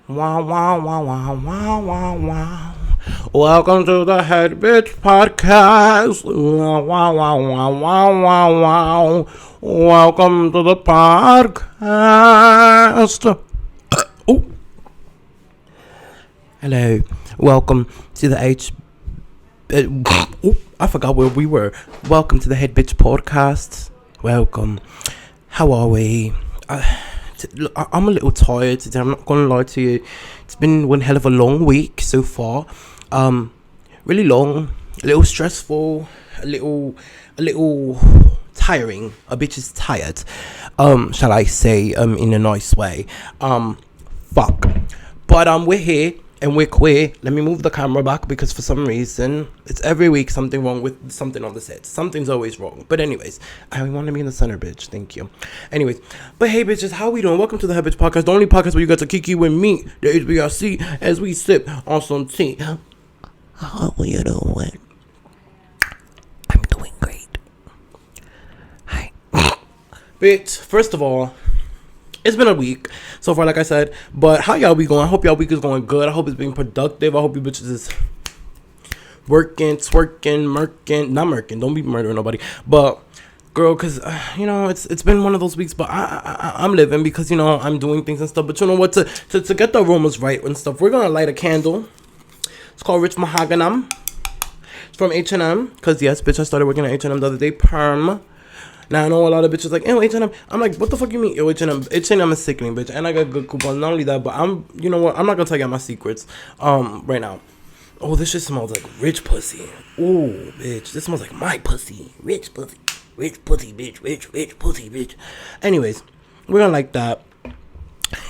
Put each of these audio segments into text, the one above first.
Wow, wow, wow, wow, wow, wow, wow. Welcome to the Head Bitch Podcast. Wow, wow, wow, wow, wow, wow, wow. Welcome to the podcast. Oh, hello. Welcome to the I forgot where we were. Welcome to the Head Bitch Podcast. Welcome. How are we? I'm a little tired today. I'm not gonna lie to you. It's been one hell of a long week so far. Really long, a little stressful, a little tiring. A bitch is tired. Shall I say? In a nice way. Fuck. But we're here and we're queer. Let me move the camera back because for some reason it's every week something wrong with something on the set. Something's always wrong. But anyways, I want to be in the center, bitch. Thank you. Anyways, but hey, bitches, how we doing? Welcome to the Head Bitch Podcast, the only podcast where you get to kiki with me, the HBRC, as we sip on some tea. How are you doing? I'm doing great. Hi. Bitch, first of all, it's been a week so far, like I said, but how y'all week going? I hope y'all week is going good. I hope it's being productive. I hope you bitches is working, twerking, not murking. Don't be murdering nobody, but girl, cause it's been one of those weeks, but I'm living because I'm doing things and stuff. But you know what? To get the aromas right and stuff, we're gonna light a candle. It's called Rich Mahogany. It's from H&M. Cause yes, bitch, I started working at H&M the other day. Perm. Now, I know a lot of bitches like, ew, H&M. I'm like, what the fuck you mean, ew, H&M? H&M is sickening, bitch. And I got good coupons. Not only that, but you know what? I'm not going to tell you my secrets right now. Oh, this shit smells like rich pussy. Ooh, bitch. This smells like my pussy. Rich pussy. Rich pussy, bitch. Rich pussy, bitch. Anyways, we're going to like that.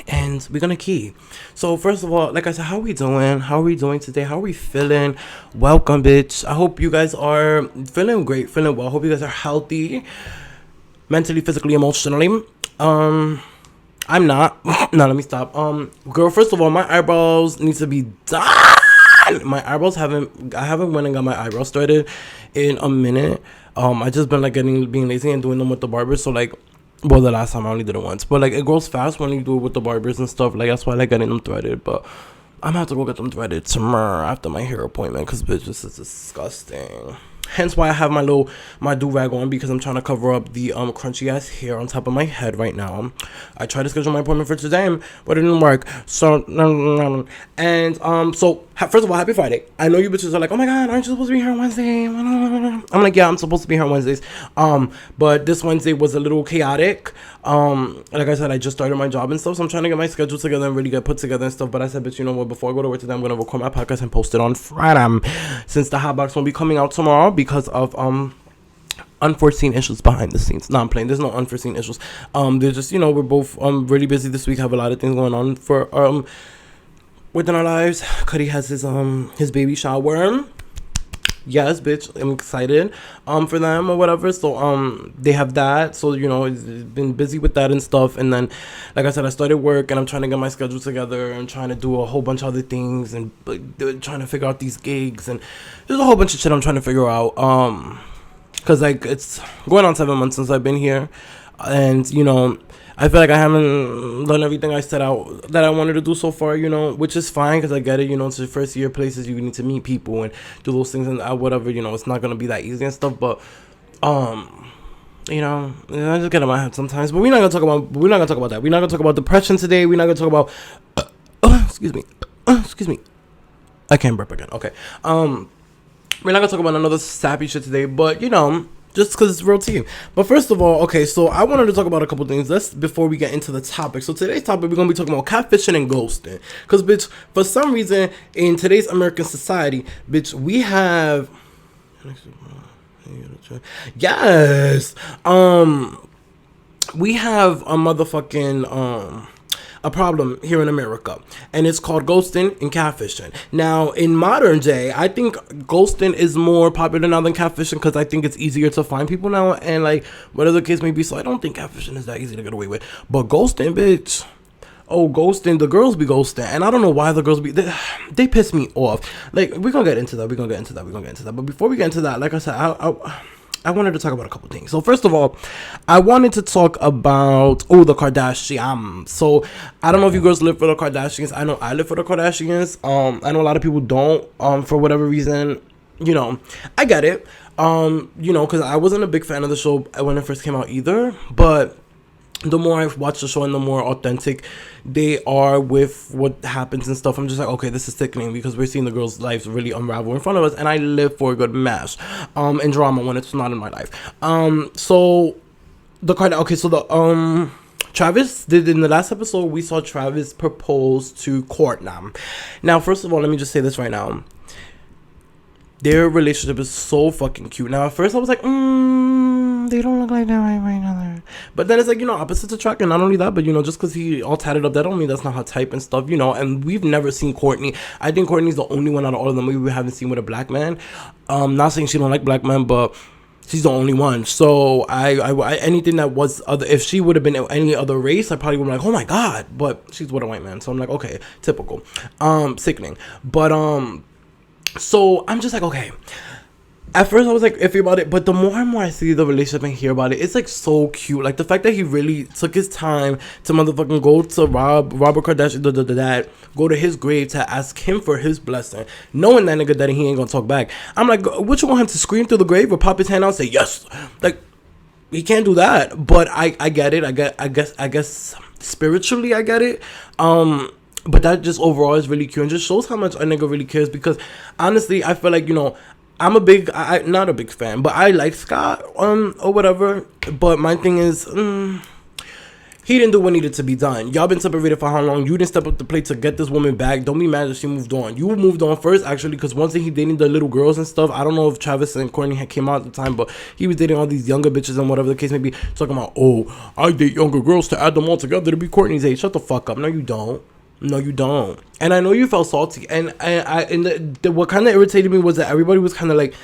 And we're going to key. So, first of all, like I said, how are we doing? How are we doing today? How are we feeling? Welcome, bitch. I hope you guys are feeling great, feeling well. I hope you guys are healthy. Mentally, physically, emotionally. I'm not. No, let me stop. Girl, first of all, my eyebrows need to be done. My eyebrows I haven't went and got my eyebrows started in a minute. I just been like being lazy and doing them with the barber. So like, well, the last time I only did it once, but like it grows fast when you do it with the barbers and stuff. Like that's why I like getting them threaded. But I'm gonna have to go get them threaded tomorrow after my hair appointment because bitch, this is disgusting. Hence why I have my do-rag on, because I'm trying to cover up the crunchy ass hair on top of my head right now. I tried to schedule my appointment for today, but it didn't work. So first of all, happy Friday. I know you bitches are like, oh my god, aren't you supposed to be here on Wednesday? I'm like, yeah, I'm supposed to be here on Wednesdays. But this Wednesday was a little chaotic. Like I said, I just started my job and stuff, so I'm trying to get my schedule together and really get put together and stuff. But I said, bitch, you know what? Before I go to work today, I'm gonna record my podcast and post it on Friday, since the hot box won't be coming out tomorrow because of unforeseen issues behind the scenes. No, I'm playing. There's no unforeseen issues. They're just we're both really busy this week. Have a lot of things going on for within our lives. Cuddy has his baby shower. Yes, bitch, I'm excited for them or whatever. So they have that. So it's been busy with that and stuff. And then, like I said, I started work and I'm trying to get my schedule together. I'm trying to do a whole bunch of other things and trying to figure out these gigs, and there's a whole bunch of shit I'm trying to figure out. Cause like it's going on 7 months since I've been here, and I feel like I haven't done everything I set out that I wanted to do so far, which is fine because I get it, it's your first year places, you need to meet people and do those things and whatever, it's not going to be that easy and stuff, but, I just get in my head sometimes, but we're not going to talk about that. We're not going to talk about depression today. We're not going to talk about, excuse me. I can't burp again. Okay. We're not going to talk about another sappy shit today, but, just because it's real tea. But first of all, okay, so I wanted to talk about a couple things. Before we get into the topic. So today's topic, we're going to be talking about catfishing and ghosting. Because, bitch, for some reason, in today's American society, bitch, we have... Yes! We have a motherfucking... a problem here in America, and it's called ghosting and catfishing. Now, in modern day, I think ghosting is more popular now than catfishing because I think it's easier to find people now, and like whatever the case may be. So I don't think catfishing is that easy to get away with. But ghosting, bitch. Oh, ghosting. The girls be ghosting, and I don't know why the girls be. They piss me off. Like we're gonna get into that. But before we get into that, like I said, I wanted to talk about a couple things. So first of all, I wanted to talk about the Kardashians. So I don't know if you girls live for the Kardashians. I know I live for the Kardashians. I know a lot of people don't. For whatever reason, I get it. Because I wasn't a big fan of the show when it first came out either. But the more I watch the show and the more authentic they are with what happens and stuff, I'm just like, okay, this is sickening, because we're seeing the girls' lives really unravel in front of us, and I live for a good mess and drama when it's not in my life. Travis did, in the last episode, we saw Travis propose to Courtney. Now, first of all, let me just say this right now. Their relationship is so fucking cute. Now, at first I was like, they don't look like that right now. But then it's like, opposites attract. And not only that, but, just because he all tatted up, that don't mean that's not her type and stuff, And we've never seen Courtney. I think Courtney's the only one out of all of them we haven't seen with a black man. Not saying she don't like black men, but she's the only one. So I anything that was other, if she would have been any other race, I probably would be like, oh my God. But she's with a white man. So I'm like, okay, typical. Sickening. But, so I'm just like, okay. At first I was like iffy about it, but the more and more I see the relationship and hear about it, it's like so cute. Like the fact that he really took his time to motherfucking go to Robert Kardashian, dad, go to his grave to ask him for his blessing, knowing that nigga that he ain't gonna talk back. I'm like, what, you want him to scream through the grave or pop his hand out and say yes? Like, he can't do that. But I get it. I guess spiritually I get it. But that just overall is really cute and just shows how much a nigga really cares, because honestly, I feel like, I'm not a big fan, but I like Scott, or whatever. But my thing is, he didn't do what needed to be done. Y'all been separated for how long? You didn't step up the plate to get this woman back. Don't be mad that she moved on. You moved on first, actually, because once he dating the little girls and stuff, I don't know if Travis and Courtney had came out at the time, but he was dating all these younger bitches and whatever the case may be, talking about, I date younger girls to add them all together to be Courtney's age. Shut the fuck up. No, you don't. No, you don't. And I know you felt salty. And what kind of irritated me was that everybody was kind of like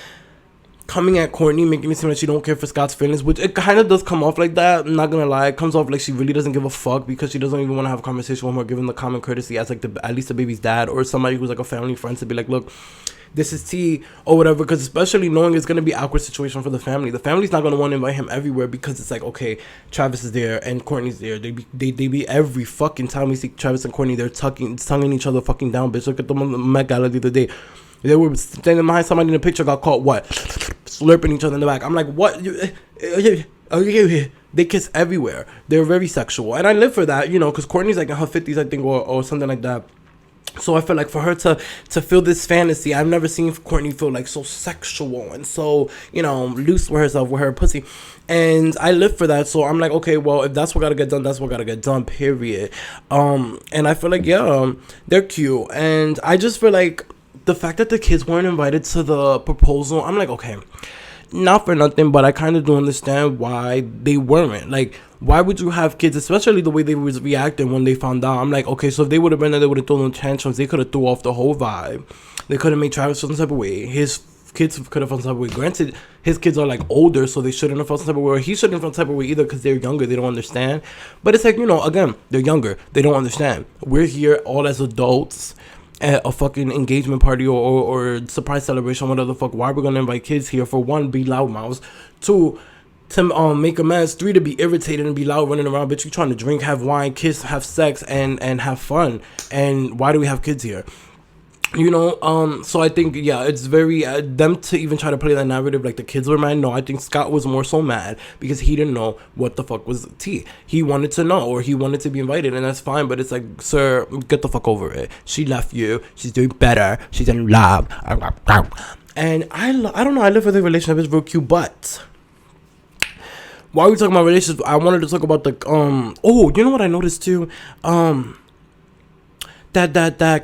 coming at Courtney, making me seem like she don't care for Scott's feelings, which it kind of does come off like that. I'm not gonna lie. It comes off like she really doesn't give a fuck, because she doesn't even want to have a conversation with him or give him the common courtesy as like at least the baby's dad or somebody who's like a family friend, to be like, look, this is T or whatever, because especially knowing it's going to be an awkward situation for the family. The family's not going to want to invite him everywhere, because it's like, okay, Travis is there and Courtney's there. They be every fucking time we see Travis and Courtney, they're tonguing each other fucking down, bitch. Look at the Met Gala the other day. They were standing behind somebody in the picture, got caught, what? Slurping each other in the back. I'm like, what? They kiss everywhere. They're very sexual. And I live for that, because Courtney's like in her 50s, I think, or something like that. So I feel like for her to feel this fantasy, I've never seen Courtney feel like so sexual and so, loose with herself, with her pussy. And I live for that. So I'm like, okay, well, if that's what gotta get done, that's what gotta get done, period. And I feel like, they're cute. And I just feel like the fact that the kids weren't invited to the proposal, I'm like, okay, not for nothing, but I kind of do understand why they weren't. Like, why would you have kids, especially the way they was reacting when they found out? I'm like, okay, so if they would have been there, they would have thrown tantrums. They could have threw off the whole vibe. They could have made Travis feel some type of way. His kids could have felt some type of way. Granted, his kids are like older, so they shouldn't have felt some type of way. Or he shouldn't have felt some type of way either, because they're younger. They don't understand. But it's like, again, they're younger. They don't understand. We're here all as adults at a fucking engagement party or surprise celebration, whatever the fuck. Why are we gonna invite kids here? For one, be loudmouths. Two, to make amends. Three, to be irritated and be loud running around. Bitch, you trying to drink, have wine, kiss, have sex, and have fun. And why do we have kids here? So I think, it's very, them to even try to play that narrative like the kids were mad. No, I think Scott was more so mad because he didn't know what the fuck was tea. He wanted to know, or he wanted to be invited, and that's fine, but it's like, sir, get the fuck over it. She left you. She's doing better. She's in love. And I don't know, I live for the relationship. It's real cute, but while we talking about relationships, I wanted to talk about the, you know what I noticed too? That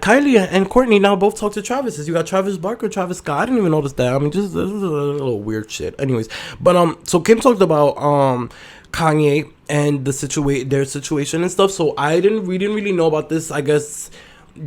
Kylie and Courtney now both talk to Travis. You got Travis Barker, Travis Scott. I didn't even notice that. I mean, just this is a little weird shit. Anyways, but so Kim talked about Kanye and their situation and stuff. So we didn't really know about this, I guess,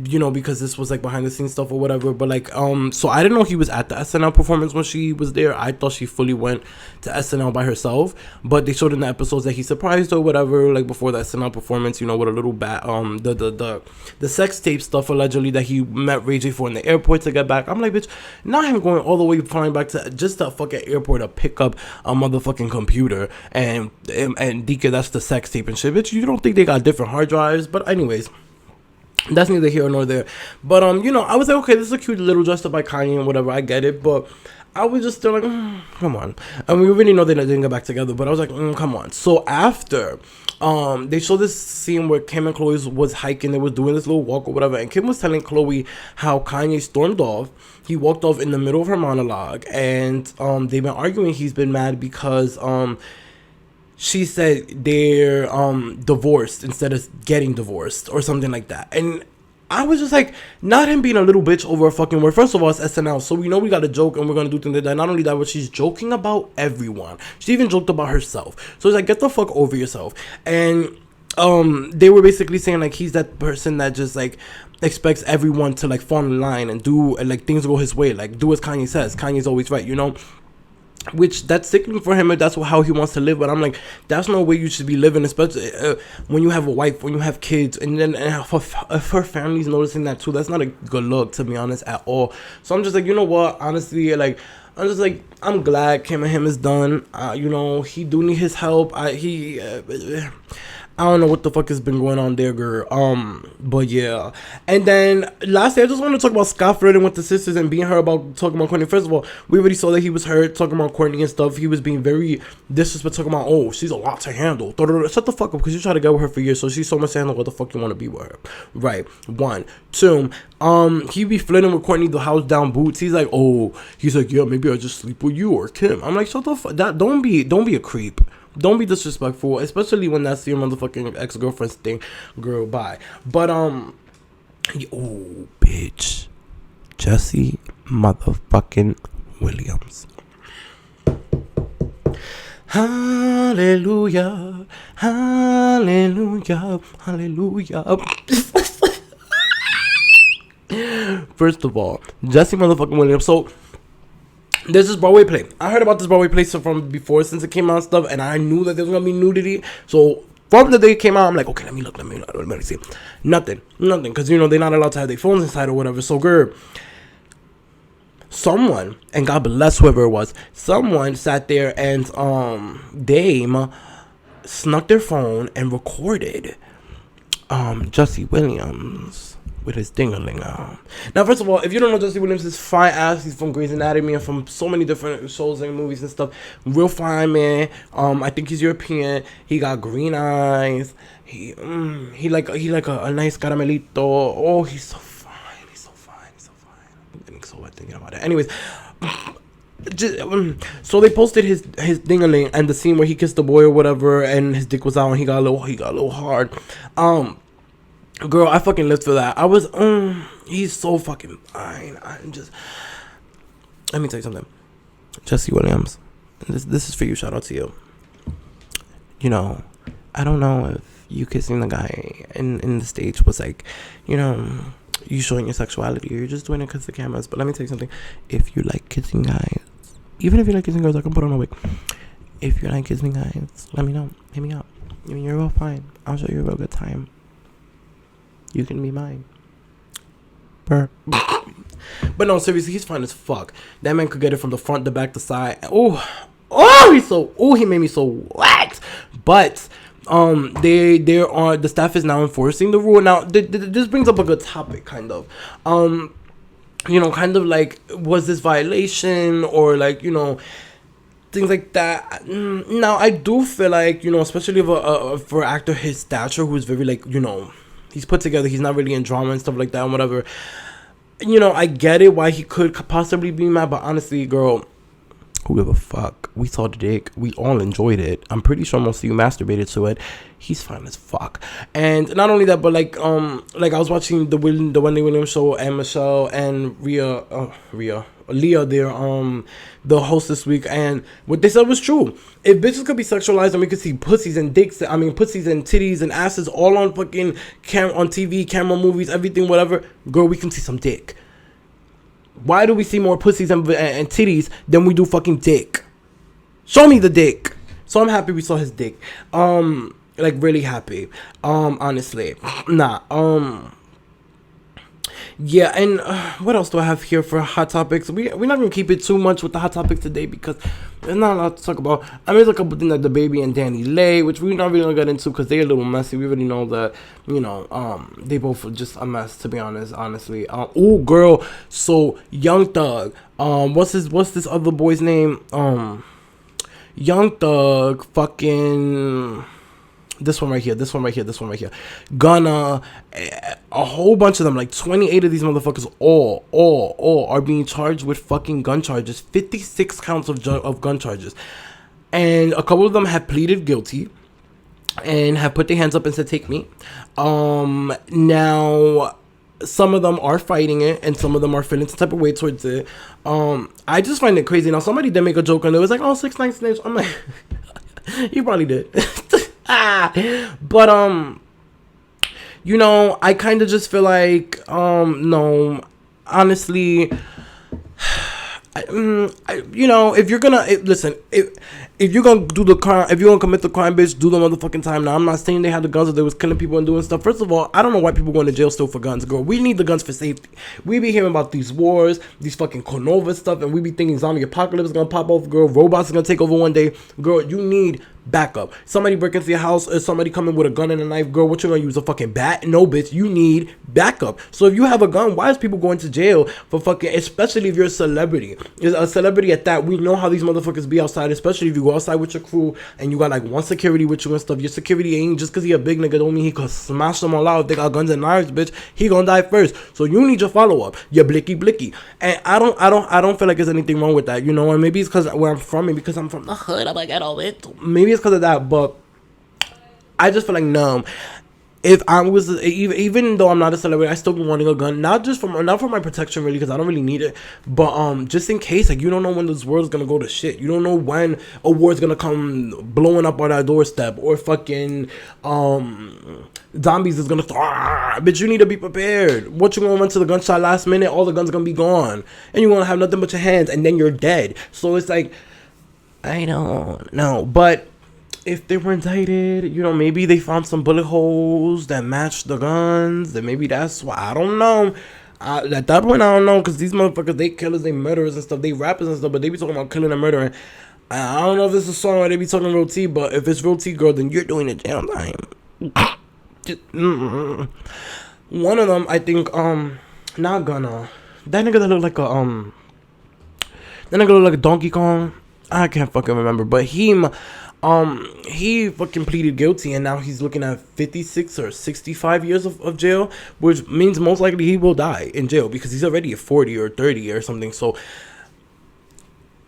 you know, because this was like behind the scenes stuff or whatever. But like, so I didn't know he was at the SNL performance when she was there. I thought she fully went to SNL by herself, but they showed in the episodes that he surprised her or whatever, like before the SNL performance, you know, with a little the sex tape stuff allegedly that he met Ray J for in the airport to get back. I'm like, bitch, not him going all the way flying back to just the fucking airport to pick up a motherfucking computer and Dika, that's the sex tape and shit, bitch. You don't think they got different hard drives? But anyways, that's neither here nor there. But you know, I was like, okay, this is a cute little dressed up by Kanye and whatever, I get it, but I was just still like, come on. And we already know they didn't get back together, but I was like, come on. So after they showed this scene where Kim and Chloe was hiking, they was doing this little walk or whatever, and Kim was telling Chloe how Kanye stormed off. He walked off in the middle of her monologue, and they've been arguing. He's been mad because she said they're divorced instead of getting divorced or something like that. And I was just like, not him being a little bitch over a fucking word. First of all, it's SNL, so we know we got a joke and we're gonna do things like that. Not only that, but she's joking about everyone. She even joked about herself. So it's like, get the fuck over yourself. And they were basically saying like he's that person that just like expects everyone to like fall in line and do like things go his way, like do as Kanye says. Kanye's always right, you know. Which that's sickening for him, and that's how he wants to live. But I'm like, that's no way you should be living, especially when you have a wife, when you have kids, and then if her family's noticing that too. That's not a good look, to be honest, at all. So I'm just like, you know what? Honestly, like, I'm just like, I'm glad Kim and him is done. You know, he do need his help. I don't know what the fuck has been going on there, girl. But yeah. And then lastly, I just want to talk about Scott flirting with the sisters and being her about talking about Courtney. First of all, we already saw that he was hurt talking about Courtney and stuff. He was being very disrespectful, talking about, oh, she's a lot to handle. Shut the fuck up, because you try to get with her for years, so she's so much to handle. What the fuck you want to be with her? Right. 1, 2. He be flirting with Courtney, the house down boots. He's like, yeah, maybe I'll just sleep with you or Kim. I'm like, shut the fuck. Don't be a creep. Don't be disrespectful, especially when that's your motherfucking ex-girlfriend's thing. Girl, bye. But, bitch. Jesse motherfucking Williams. Hallelujah. Hallelujah. Hallelujah. First of all, Jesse motherfucking Williams. So, there's this Broadway play. I heard about this Broadway play from before, since it came out and stuff, and I knew that there was gonna be nudity. So from the day it came out, I'm like, okay, let me see. Nothing, because you know they're not allowed to have their phones inside or whatever. So girl, someone, and God bless whoever it was, someone sat there and Dame snuck their phone and recorded Jesse Williams with his ding-a-ling-a. Now, first of all, if you don't know Jesse Williams, is fine ass. He's from Grey's Anatomy and from so many different shows and movies and stuff. Real fine man. I think he's European. He got green eyes. He like a nice caramelito. Oh, he's so fine. I'm getting so wet thinking about it. Anyways, so they posted his ding-a-ling and the scene where he kissed the boy or whatever, and his dick was out and he got a little hard. Girl, I fucking lived for that. I was, he's so fucking fine. Let me tell you something. Jesse Williams, this is for you. Shout out to you. You know, I don't know if you kissing the guy in the stage was like, you know, you showing your sexuality, or you're just doing it because the cameras. But let me tell you something. If you like kissing guys, even if you like kissing girls, I can put on a wig. If you like kissing guys, let me know. Hit me up. I mean, you're real fine. I'll show you a real good time. You can be mine. But no, seriously, he's fine as fuck. That man could get it from the front, the back, the side. He made me so wet. But the staff is now enforcing the rule. Now this brings up a good topic, kind of. You know, kind of like, was this violation, or like, you know, things like that. Now I do feel like, you know, especially for an actor his stature, who's very, like, you know, he's put together, he's not really in drama and stuff like that and whatever. You know, I get it why he could possibly be mad, but honestly, girl, who give a fuck? We saw the dick. We all enjoyed it. I'm pretty sure most of you masturbated to it. He's fine as fuck. And not only that, but like I was watching the Wendy Williams show, and Michelle and Rhea. Leah, the host this week, and what they said was true. If bitches could be sexualized and we could see pussies and dicks, pussies and titties and asses all on fucking on TV, camera, movies, everything, whatever, girl, we can see some dick. Why do we see more pussies and titties than we do fucking dick? Show me the dick. So I'm happy we saw his dick. Like really happy. Honestly, yeah, and what else do I have here for hot topics? We're not gonna keep it too much with the hot topics today because there's not a lot to talk about. I mean, there's a couple things like the baby and Danny Lay, which we're not really gonna get into because they're a little messy. We already know that, they both are just a mess, to be honest. Honestly, oh girl, so Young Thug, what's this other boy's name? Young Thug, fucking. This one right here. Gunna, a whole bunch of them, like 28 of these motherfuckers, all are being charged with fucking gun charges. 56 counts of gun charges. And a couple of them have pleaded guilty and have put their hands up and said, take me. Now, some of them are fighting it and some of them are feeling some type of way towards it. I just find it crazy. Now, somebody did make a joke and it was like, oh, 6ix9ine snitch. I'm like, you probably did. But I kind of just feel like no, honestly, if you're gonna listen, if you're gonna do the crime, if you're gonna commit the crime, bitch, do the motherfucking time. Now, I'm not saying they had the guns or they was killing people and doing stuff. First of all, I don't know why people going to jail still for guns, girl. We need the guns for safety. We be hearing about these wars, these fucking Cornova stuff, and we be thinking zombie apocalypse is gonna pop off, girl. Robots are gonna take over one day, girl. You need backup. Somebody break into your house or somebody coming with a gun and a knife, girl, what you gonna use, a fucking bat? No, bitch, you need backup. So if you have a gun, why is people going to jail for fucking, especially if you're a celebrity at that? We know how these motherfuckers be outside, especially if you go outside with your crew and you got like one security with you and stuff. Your security ain't just because he a big nigga don't mean he could smash them all out. If they got guns and knives, bitch, he gonna die first. So you need your follow-up, your blicky. And I don't feel like there's anything wrong with that, and maybe it's because where I'm from and because I'm from the hood, I'm like, I don't it. Maybe it's because of that, but I just feel like, no, if I was, even though I'm not a celebrity, I still be wanting a gun, not for my protection really, because I don't really need it, but just in case, like, you don't know when this world's gonna go to shit. You don't know when a war's gonna come blowing up on our doorstep, or fucking zombies is gonna bitch, you need to be prepared. What, you gonna run to the gunshot last minute, all the guns gonna be gone, and you're gonna have nothing but your hands, and then you're dead. So it's like, I don't know, but if they were indicted, maybe they found some bullet holes that matched the guns, then maybe that's why. I don't know. At that point, I don't know, because these motherfuckers, they killers, they murderers and stuff, they rappers and stuff, but they be talking about killing and murdering. I don't know if it's a song where they be talking real tea, but if it's real tea, girl, then you're doing it jail time. One of them, I think, not Gunna. That nigga that look like a Donkey Kong. I can't fucking remember, but he fucking pleaded guilty, and now he's looking at 56 or 65 years of jail, which means most likely he will die in jail because he's already at 40 or 30 or something. So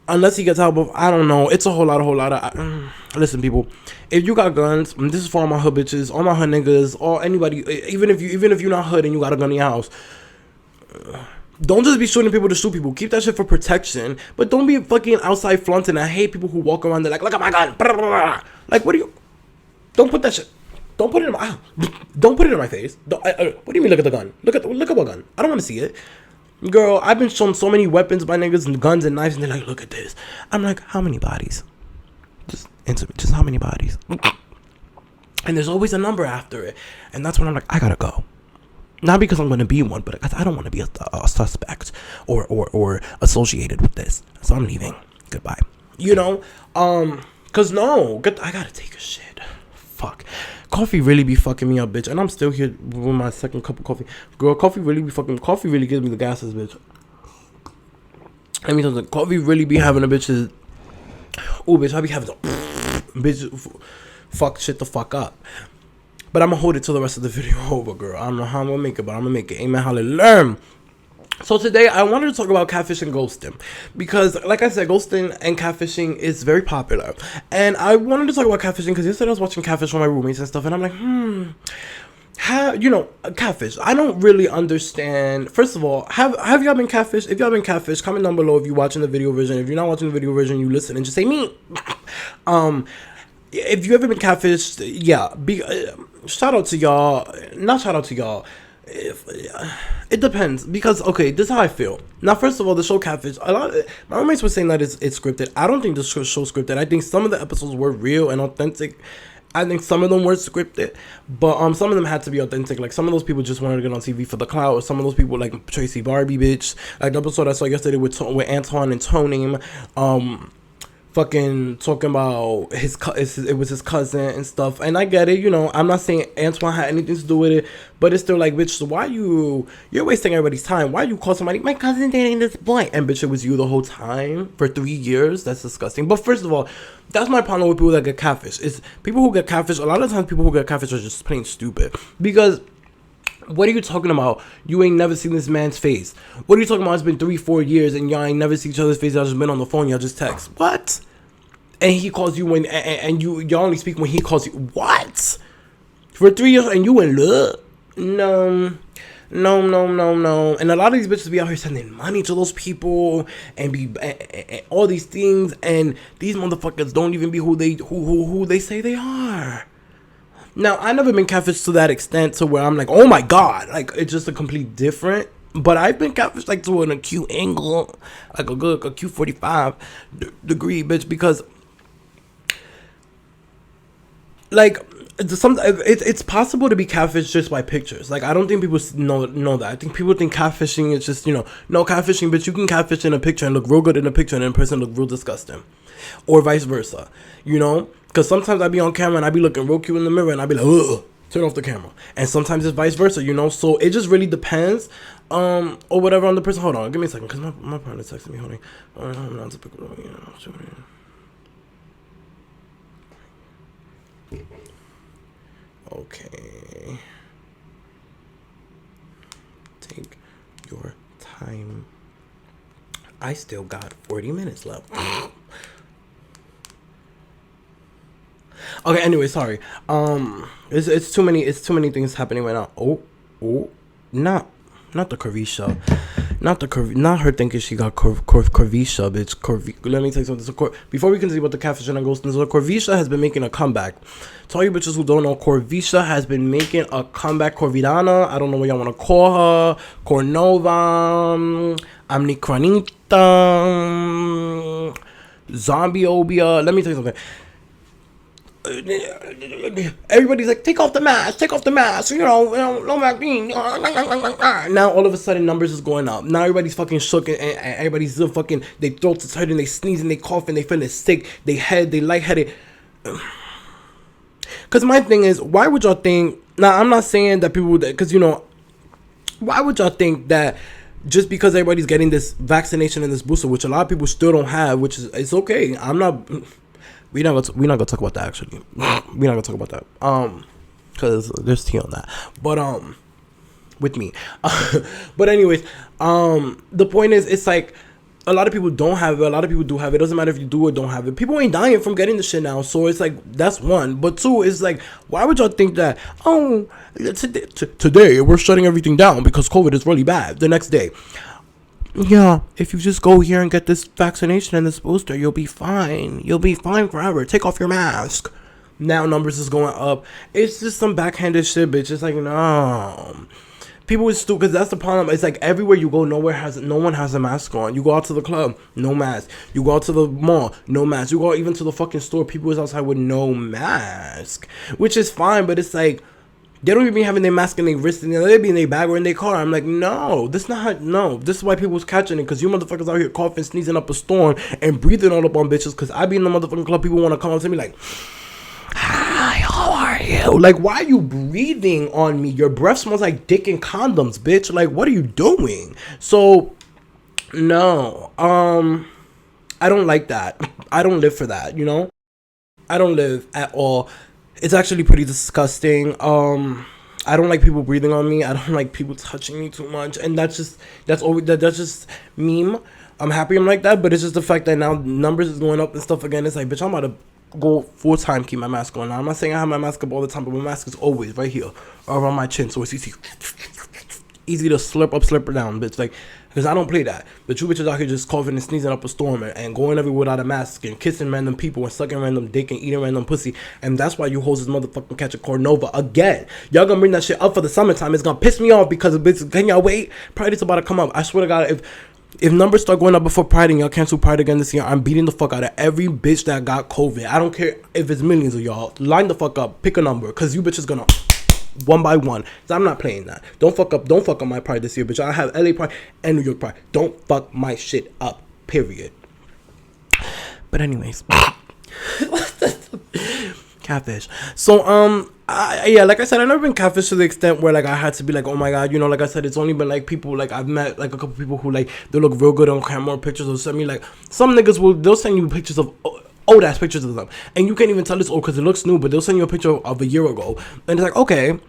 unless he gets out, I don't know. It's a whole lot of. Listen, people, if you got guns, and this is for all my hood bitches, all my hood niggas, or anybody, even if you're not hood and you got a gun in your house. Don't just be shooting people to shoot people. Keep that shit for protection. But don't be fucking outside flaunting. I hate people who walk around there like, look at my gun. Like, what do you... Don't put that shit... Don't put it in my... Don't put it in my face. What do you mean, look at the gun? Look at my gun. I don't want to see it. Girl, I've been shown so many weapons by niggas and guns and knives, and they're like, look at this. I'm like, how many bodies? Just how many bodies? And there's always a number after it. And that's when I'm like, I gotta go. Not because I'm going to be one, but because I don't want to be a suspect or associated with this. So I'm leaving. Goodbye. Because no, I got to take a shit. Fuck. Coffee really be fucking me up, bitch. And I'm still here with my second cup of coffee. Girl, coffee really gives me the gases, bitch. I mean, something. Coffee really be having a bitch's... Oh, bitch, I be having bitch, fuck shit the fuck up. But I'm going to hold it till the rest of the video over, girl. I don't know how I'm going to make it, but I'm going to make it. Amen. Hallelujah. So today, I wanted to talk about catfishing and ghosting. Because, like I said, ghosting and catfishing is very popular. And I wanted to talk about catfishing because yesterday I was watching Catfish with my roommates and stuff. And I'm like, Catfish. I don't really understand. First of all, have y'all been catfish? If y'all been catfish, comment down below if you're watching the video version. If you're not watching the video version, you listen and just say me. If you ever been catfished, yeah, shout out to y'all. Not shout out to y'all. It depends, because okay, this is how I feel. Now, first of all, the show Catfish, my roommates were saying that it's scripted. I don't think the show scripted. I think some of the episodes were real and authentic. I think some of them were scripted, but some of them had to be authentic. Like, some of those people just wanted to get on TV for the clout. Or some of those people, like Tracy Barbie, bitch. Like the episode I saw yesterday with Antoine and Tony, fucking talking about it was his cousin and stuff. And I get it, I'm not saying Antoine had anything to do with it, but it's still like, bitch, so why you're wasting everybody's time? Why you call somebody, my cousin dating this boy, and bitch, it was you the whole time for 3 years? That's disgusting. But first of all, that's my problem with people that get catfish. Is people who get catfish, a lot of times people who get catfish are just plain stupid. Because what are you talking about? You ain't never seen this man's face. What are you talking about? It's been 3-4 years and y'all ain't never seen each other's face. Y'all just been on the phone. Y'all just text. What? And he calls you when, and y'all only speak when he calls you. What? For 3 years and you in love? No. And a lot of these bitches be out here sending money to those people and all these things, and these motherfuckers don't even be who they say they are. Now, I never been catfished to that extent to where I'm like, oh my god, like it's just a complete different. But I've been catfished like to an acute angle, like a good acute 45 degree, bitch, because like it's possible to be catfished just by pictures. Like, I don't think people know that. I think people think catfishing is just, no catfishing, but you can catfish in a picture and look real good in a picture and in person look real disgusting, or vice versa, because sometimes I be on camera and I be looking real cute in the mirror and I be like, ugh, turn off the camera. And sometimes it's vice versa, so it just really depends or whatever on the person. Hold on, give me a second, because my partner texted me. Hold on, I'm not to pick up, Okay. Take your time. I still got 40 minutes left. Okay, anyway, sorry. It's too many things happening right now. Not the Curvisha. Not her thinking she got Curvisha, bitch. Let me tell you something. So before we continue about the catfish and ghosting, so Curvisha has been making a comeback. To all you bitches who don't know, Curvisha has been making a comeback. Corvidana, I don't know what y'all want to call her. Cornova, Amnicranita, Zombie-obia. Let me tell you something. Everybody's like, take off the mask, no vaccine. Now all of a sudden numbers is going up. Now everybody's fucking shook and everybody's still fucking, they throats is hurting, they sneeze and they cough and they feeling sick, they lightheaded. Because my thing is, why would y'all think, now I'm not saying that people, because why would y'all think that just because everybody's getting this vaccination and this booster, which a lot of people still don't have, which is, it's okay. We're not gonna talk about that, actually. We're not gonna talk about that. Because there's tea on that. But with me. But anyways, the point is, it's like a lot of people don't have it. A lot of people do have it. It doesn't matter if you do or don't have it. People ain't dying from getting the shit now. So it's like, that's one. But two, it's like, why would y'all think that, today we're shutting everything down because COVID is really bad. The next day, yeah, if you just go here and get this vaccination and this booster, you'll be fine. You'll be fine forever. Take off your mask. Now numbers is going up. It's just some backhanded shit, bitch. It's like, no. People is stupid, because that's the problem. It's like everywhere you go, no one has a mask on. You go out to the club, no mask. You go out to the mall, no mask. You go out even to the fucking store, people is outside with no mask. Which is fine, but it's like, they don't even be having their mask in their wrist, and they be in their bag or in their car. I'm like, no, this is why people's catching it, because you motherfuckers out here coughing, sneezing up a storm, and breathing all up on bitches, because I be in the motherfucking club, people want to come up to me like, hi, how are you? Like, why are you breathing on me? Your breath smells like dick and condoms, bitch. Like, what are you doing? So, no, I don't like that. I don't live for that, I don't live at all. It's actually pretty disgusting. I don't like people breathing on me. I don't like people touching me too much. And that's just meme. I'm happy I'm like that, but it's just the fact that now numbers is going up and stuff again. It's like, bitch, I'm about to go full time, keep my mask on. Now, I'm not saying I have my mask up all the time, but my mask is always right here around my chin, so it's easy to slurp up, slurp down, bitch. Like, because I don't play that. But you bitches out here just coughing and sneezing up a storm and going everywhere without a mask and kissing random people and sucking random dick and eating random pussy. And that's why you hoes is motherfucking catch a Cornova again. Y'all gonna bring that shit up for the summertime. It's gonna piss me off because bitch, can y'all wait? Pride is about to come up. I swear to God, if numbers start going up before Pride and y'all cancel Pride again this year, I'm beating the fuck out of every bitch that got COVID. I don't care if it's millions of y'all. Line the fuck up. Pick a number. Because you bitches gonna... one by one. So I'm not playing that. Don't fuck up my Pride this year, bitch. I have LA Pride and New York Pride. Don't fuck my shit up. Period. But anyways. Catfish. So yeah, like I said, I've never been catfish to the extent where like I had to be like, oh my god, you know, like I said, it's only been like people like I've met like a couple people who like they look real good on camera, pictures will send me like some niggas they'll send you pictures of old ass pictures of them, and you can't even tell it's old because it looks new, but they'll send you a picture of a year ago, and it's like, okay,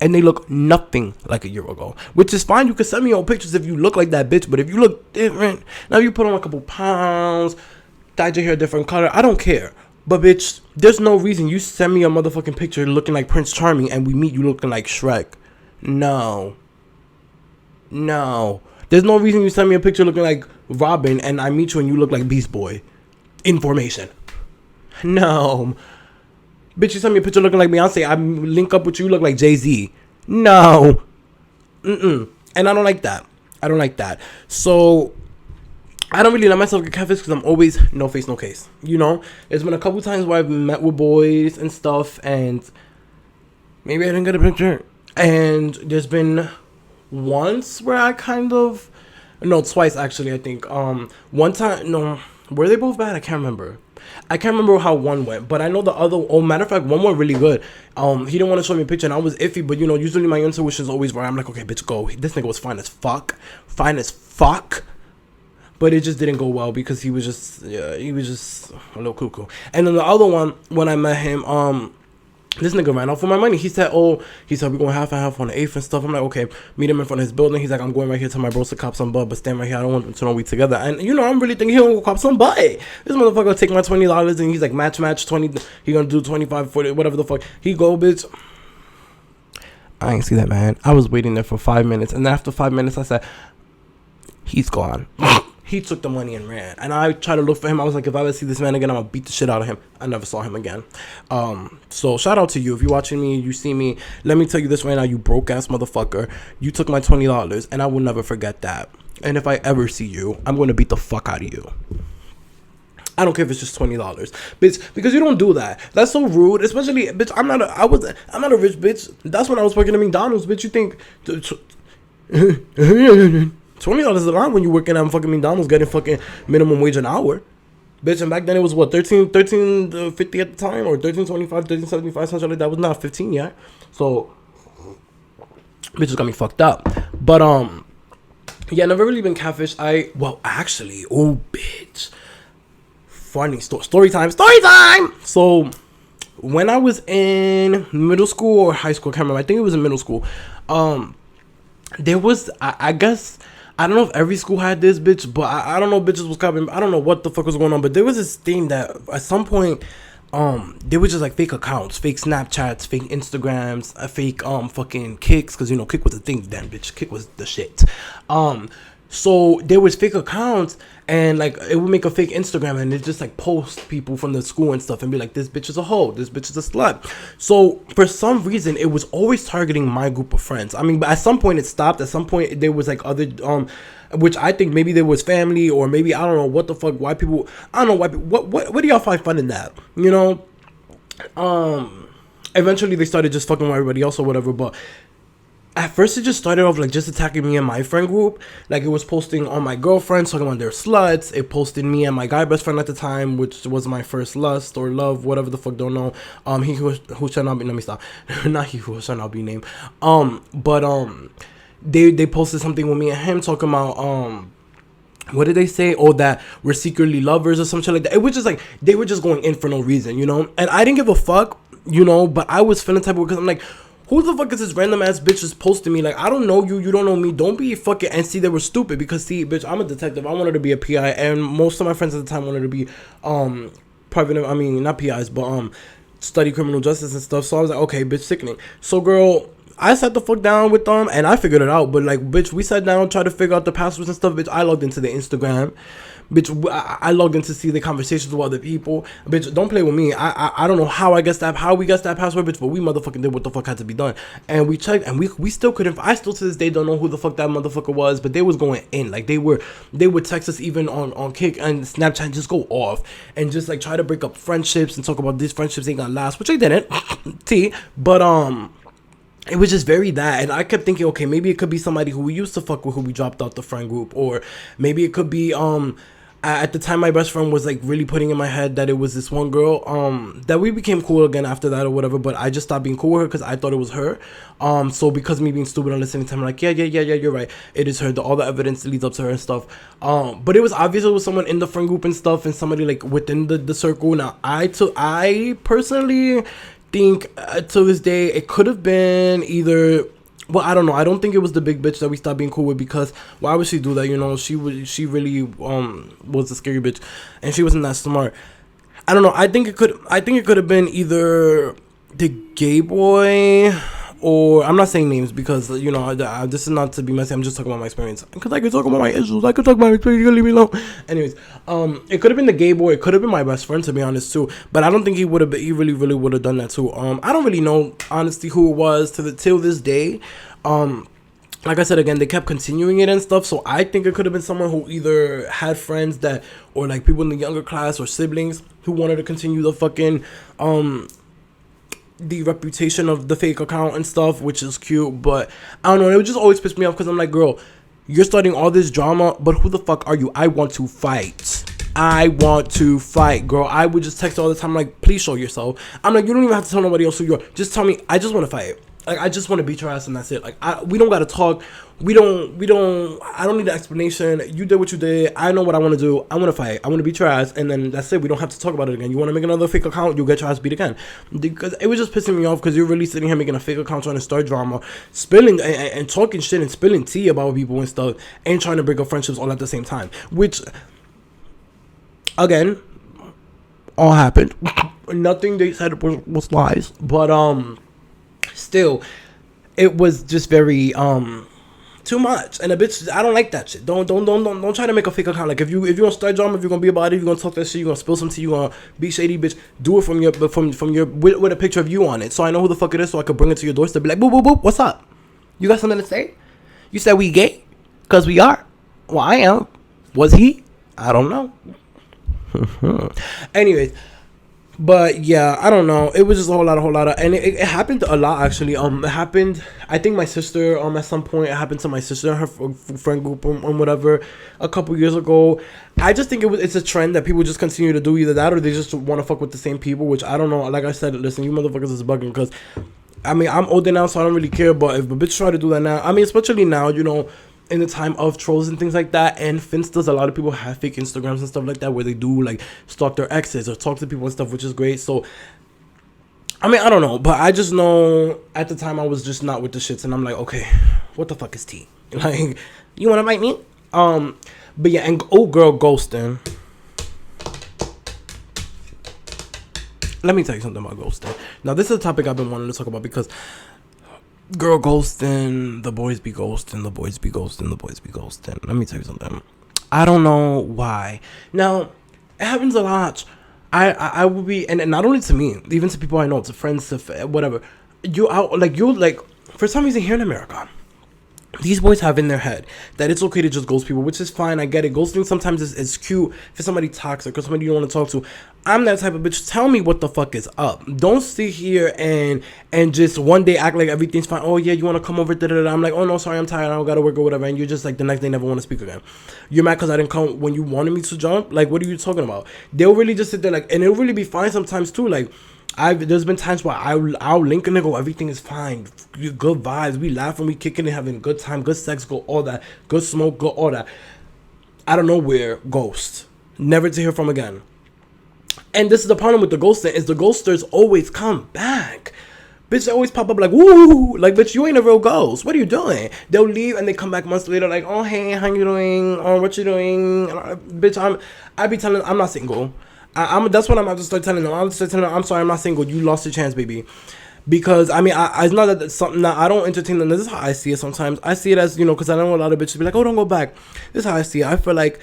and they look nothing like a year ago, which is fine. You can send me old pictures if you look like that bitch, but if you look different, now you put on a couple pounds, dyed your hair a different color, I don't care. But bitch, there's no reason you send me a motherfucking picture looking like Prince Charming and we meet you looking like Shrek. No. There's no reason you send me a picture looking like Robin and I meet you and you look like Beast Boy. Information. No. Bitch, you send me a picture looking like Beyonce, I link up with you, look like Jay-Z. No. And I don't like that. So, I don't really let myself get catfish because I'm always no face, no case. You know? There's been a couple times where I've met with boys and stuff and maybe I didn't get a picture. And there's been once where I twice actually, I think. One time, no, were they both bad? I can't remember how one went, but I know the other. Oh, matter of fact, one went really good. He didn't want to show me a picture, and I was iffy. But you know, usually my intuition is always where I'm like, okay, bitch, go. This nigga was fine as fuck. But it just didn't go well because he was just a little cuckoo. And then the other one, when I met him, this nigga ran off with my money. He said we're going half and half on the 8th and stuff. I'm like, okay, meet him in front of his building. He's like, I'm going right here to my bros to cop some butt, but stand right here. I don't want them to know we together. And you know, I'm really thinking he'll go cop some butt. This motherfucker will take my $20 and he's like, match 20. He gonna do 25, 40, whatever the fuck. He go, bitch. I ain't see that man. I was waiting there for 5 minutes, and then after 5 minutes, I said, he's gone. He took the money and ran. And I tried to look for him. I was like, if I ever see this man again, I'm going to beat the shit out of him. I never saw him again. So shout out to you. If you're watching me, you see me, let me tell you this right now, you broke ass motherfucker. You took my $20 and I will never forget that. And if I ever see you, I'm going to beat the fuck out of you. I don't care if it's just $20, bitch, because you don't do that. That's so rude. Especially, bitch, I'm not a rich bitch. That's when I was working at McDonald's, bitch. You think $20 is a lot when you working at fucking McDonald's getting fucking minimum wage an hour, bitch. And back then it was what, 13.50 at the time, or 13.25, 13.75, something like that. Was not 15 yet. So bitches got me fucked up. But yeah, never really been catfish. Actually, oh bitch, funny story time. So when I was in middle school or high school, I can't remember. I think it was in middle school. There was, I guess, I don't know if every school had this, bitch, but I don't know, bitches was copying. I don't know what the fuck was going on, but there was this thing that at some point, there was just like fake accounts, fake Snapchats, fake Instagrams, fake fucking Kicks, because you know Kick was the thing then, bitch. Kick was the shit. So there was fake accounts, and like it would make a fake Instagram, and it just like post people from the school and stuff, and be like, this bitch is a hoe, this bitch is a slut. So for some reason, it was always targeting my group of friends. I mean, but at some point it stopped. At some point there was like other which I think maybe there was family, or maybe I don't know what the fuck. Why people? I don't know why. What do y'all find fun in that? You know. Eventually they started just fucking with everybody else or whatever, but at first it just started off like just attacking me and my friend group. Like it was posting on my girlfriends, talking about their sluts. It posted me and my guy best friend at the time, which was my first lust or love, whatever the fuck, don't know. He who shall not be, let me stop. Not he who shall not be named. They posted something with me and him talking about what did they say? Oh, that we're secretly lovers or something like that. It was just like they were just going in for no reason, you know. And I didn't give a fuck, you know. But I was feeling type of, because I'm like, who the fuck is this random ass bitch just posting me? Like, I don't know you, you don't know me. Don't be fucking. And see, they were stupid because see, bitch, I'm a detective. I wanted to be a PI, and most of my friends at the time wanted to be not PIs, but study criminal justice and stuff. So I was like, okay, bitch, sickening. So, girl, I sat the fuck down with them and I figured it out. But like, bitch, we sat down, tried to figure out the passwords and stuff. Bitch, I logged into the Instagram. Bitch, I logged in to see the conversations with other people. Bitch, don't play with me. I don't know how we guessed that password, bitch, but we motherfucking did what the fuck had to be done. And we checked, and we still couldn't. I still to this day don't know who the fuck that motherfucker was, but they was going in. Like, they would text us even on Kick and Snapchat and just go off and just like try to break up friendships and talk about these friendships ain't gonna last, which they didn't. But it was just very that, and I kept thinking, okay, maybe it could be somebody who we used to fuck with, who we dropped out the friend group, or maybe it could be at the time my best friend was like really putting in my head that it was this one girl that we became cool again after that or whatever, but I just stopped being cool with her because I thought it was her. So because me being stupid and listening to him, like, yeah, you're right, it is her. All the evidence leads up to her and stuff. But it was obvious it was someone in the friend group and stuff, and somebody like within the circle. Now I personally think to this day it could have been either, well, I don't know. I don't think it was the big bitch that we stopped being cool with, because why would she do that? You know, she really was a scary bitch, and she wasn't that smart. I don't know. I think it could have been either the gay boy, or I'm not saying names because, you know, this is not to be messy. I'm just talking about my experience, because I could talk about my issues. I could talk about my experience. You can leave me alone. Anyways, it could have been the gay boy. It could have been my best friend, to be honest, too. But I don't think he would have. He really would have done that too. I don't really know honestly who it was till this day. Like I said again, they kept continuing it and stuff. So I think it could have been someone who either had friends that, or like people in the younger class or siblings who wanted to continue the fucking the reputation of the fake account and stuff, which is cute. But I don't know, it would just always piss me off, because I'm like, girl, you're starting all this drama, but who the fuck are you? I want to fight, girl. I would just text her all the time, like, please show yourself. I'm like, you don't even have to tell nobody else who you are. Just tell me, I just want to fight. Like, I just want to beat your ass and that's it. Like, we don't gotta talk. I don't need an explanation. You did what you did. I know what I want to do. I want to fight. I want to beat your ass, and then that's it. We don't have to talk about it again. You want to make another fake account, you'll get your ass beat again. Because it was just pissing me off, because you're really sitting here making a fake account, trying to start drama, spilling and talking shit and spilling tea about people and stuff, and trying to break up friendships all at the same time. Which, again, all happened. Nothing they said was lies. But still, it was just very too much. And a bitch, I don't like that shit. Don't try to make a fake account. Like, if you gonna start drama, if you're gonna be about it, if you're gonna talk that shit, you're gonna spill some tea, you're gonna be shady, bitch, do it from your with a picture of you on it, so I know who the fuck it is, so I could bring it to your doorstep, be like, boop boop boop, what's up? You got something to say? You said we gay? Cause we are. Well, I am. Was he? I don't know. Anyways, but yeah, I don't know. It was just a whole lot of, and it happened a lot, actually. It happened, I think my sister, at some point, it happened to my sister and her friend group, whatever, a couple years ago. I just think it's a trend that people just continue to do, either that or they just want to fuck with the same people, which I don't know. Like I said, listen, you motherfuckers is bugging, because, I mean, I'm older now, so I don't really care, but if a bitch try to do that now, I mean, especially now, you know, in the time of trolls and things like that, and Finstas, a lot of people have fake Instagrams and stuff like that, where they do like stalk their exes or talk to people and stuff, which is great. So, I mean, I don't know, but I just know at the time I was just not with the shits, and I'm like, okay, what the fuck is tea? Like, you want to bite me? But yeah, and old girl ghosting. Let me tell you something about ghosting. Now, this is a topic I've been wanting to talk about, because girl ghosting, the boys be ghosting, Let me tell you something. I don't know why. Now, it happens a lot. I will be, and not only to me, even to people I know, to friends, to whatever. For some reason here in America, these boys have in their head that it's okay to just ghost people, which is fine. I get it. Ghosting sometimes is cute for somebody toxic or somebody you don't want to talk to. I'm that type of bitch. Tell me what the fuck is up. Don't sit here and just one day act like everything's fine. Oh yeah, you want to come over? I'm like, oh no, sorry, I'm tired. I don't gotta work or whatever. And you're just like the next day never want to speak again. You're mad because I didn't come when you wanted me to jump. Like, what are you talking about? They'll really just sit there like, and it'll really be fine sometimes too. Like, there's been times where I'll link a nigga, everything is fine, good vibes, we laughing, we kicking it, having a good time, good sex, go all that, good smoke, go all that. Out of nowhere, ghost, never to hear from again. And this is the problem with the ghosting, is the ghosters always come back. Bitch, they always pop up like, woo, like, bitch, you ain't a real ghost. What are you doing? They'll leave and they come back months later like, oh, hey, how you doing? Oh, what you doing? Bitch, I be telling, I'm not single. That's what I'm about to start telling them. I'm start telling them, I'm sorry, I'm not single. You lost your chance, baby. Because I mean, it's not that that's something that I don't entertain them. This is how I see it. Sometimes I see it as, you know, because I know a lot of bitches be like, oh, don't go back. This is how I see it. I feel like,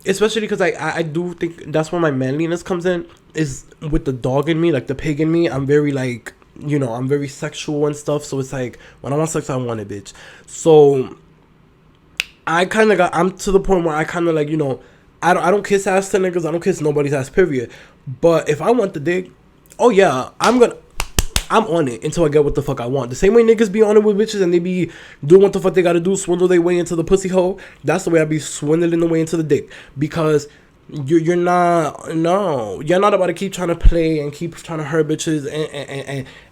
especially because I do think that's where my manliness comes in, is with the dog in me, like the pig in me. I'm very like, you know, I'm very sexual and stuff. So it's like when I want sex, I want it, bitch. So I'm to the point where I kind of like, you know, I don't kiss ass to niggas. I don't kiss nobody's ass, period. But if I want the dick, oh yeah, I'm on it until I get what the fuck I want. The same way niggas be on it with bitches and they be doing what the fuck they gotta do, swindle their way into the pussy hole. That's the way I be swindling the way into the dick. Because you're not about to keep trying to play and keep trying to hurt bitches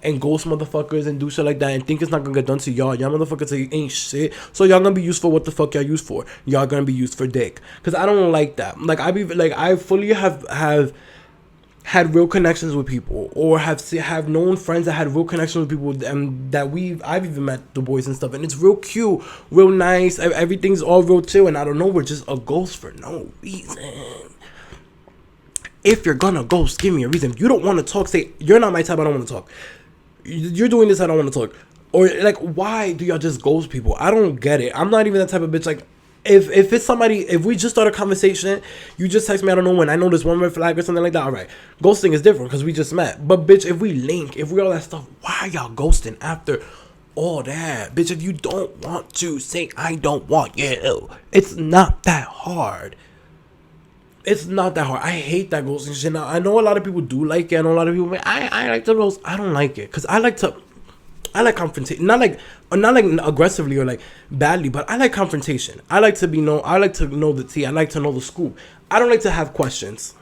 and ghost motherfuckers and do shit like that and think it's not gonna get done to y'all. Y'all motherfuckers ain't shit. So y'all gonna be used for what the fuck y'all used for. Y'all gonna be used for dick. Cause I don't like that. Like I fully have had real connections with people, or have known friends that had real connections with people, and that I've even met the boys and stuff, and it's real cute, real nice, everything's all real chill, and I don't know, we're just a ghost for no reason. If you're gonna ghost, give me a reason. If you don't want to talk, say you're not my type, I don't want to talk. You're doing this, I don't want to talk. Or like, why do y'all just ghost people? I don't get it. I'm not even that type of bitch. Like, if it's somebody, if we just start a conversation, you just text me, I don't know when, I know there's one red flag or something like that, all right. Ghosting is different because we just met. But bitch, if we link, if we all that stuff, why y'all ghosting after all that? Bitch, if you don't want to, say I don't want you. It's not that hard. It's not that hard. I hate that ghosting shit. Now, I know a lot of people do like it. I know a lot of people, I like to ghost. I don't like it because I like confrontation, not like aggressively or like badly, but I like confrontation. I like to know the tea. I like to know the scoop. I don't like to have questions.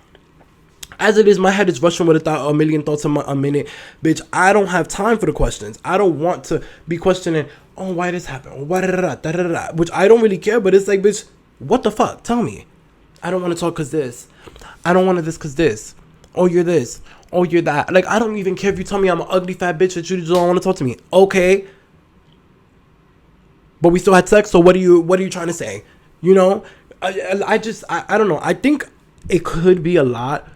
As it is, my head is rushing with a million thoughts a minute. Bitch, I don't have time for the questions. I don't want to be questioning, oh, why this happened? Why da-da-da-da, which I don't really care, but it's like, bitch, what the fuck? Tell me. I don't want to talk because this. I don't want to this because this. Oh, you're this. Oh, you're that. Like, I don't even care if you tell me I'm an ugly fat bitch that you just don't want to talk to me. Okay. But we still had sex, so what are you trying to say? You know? I don't know. I think it could be a lot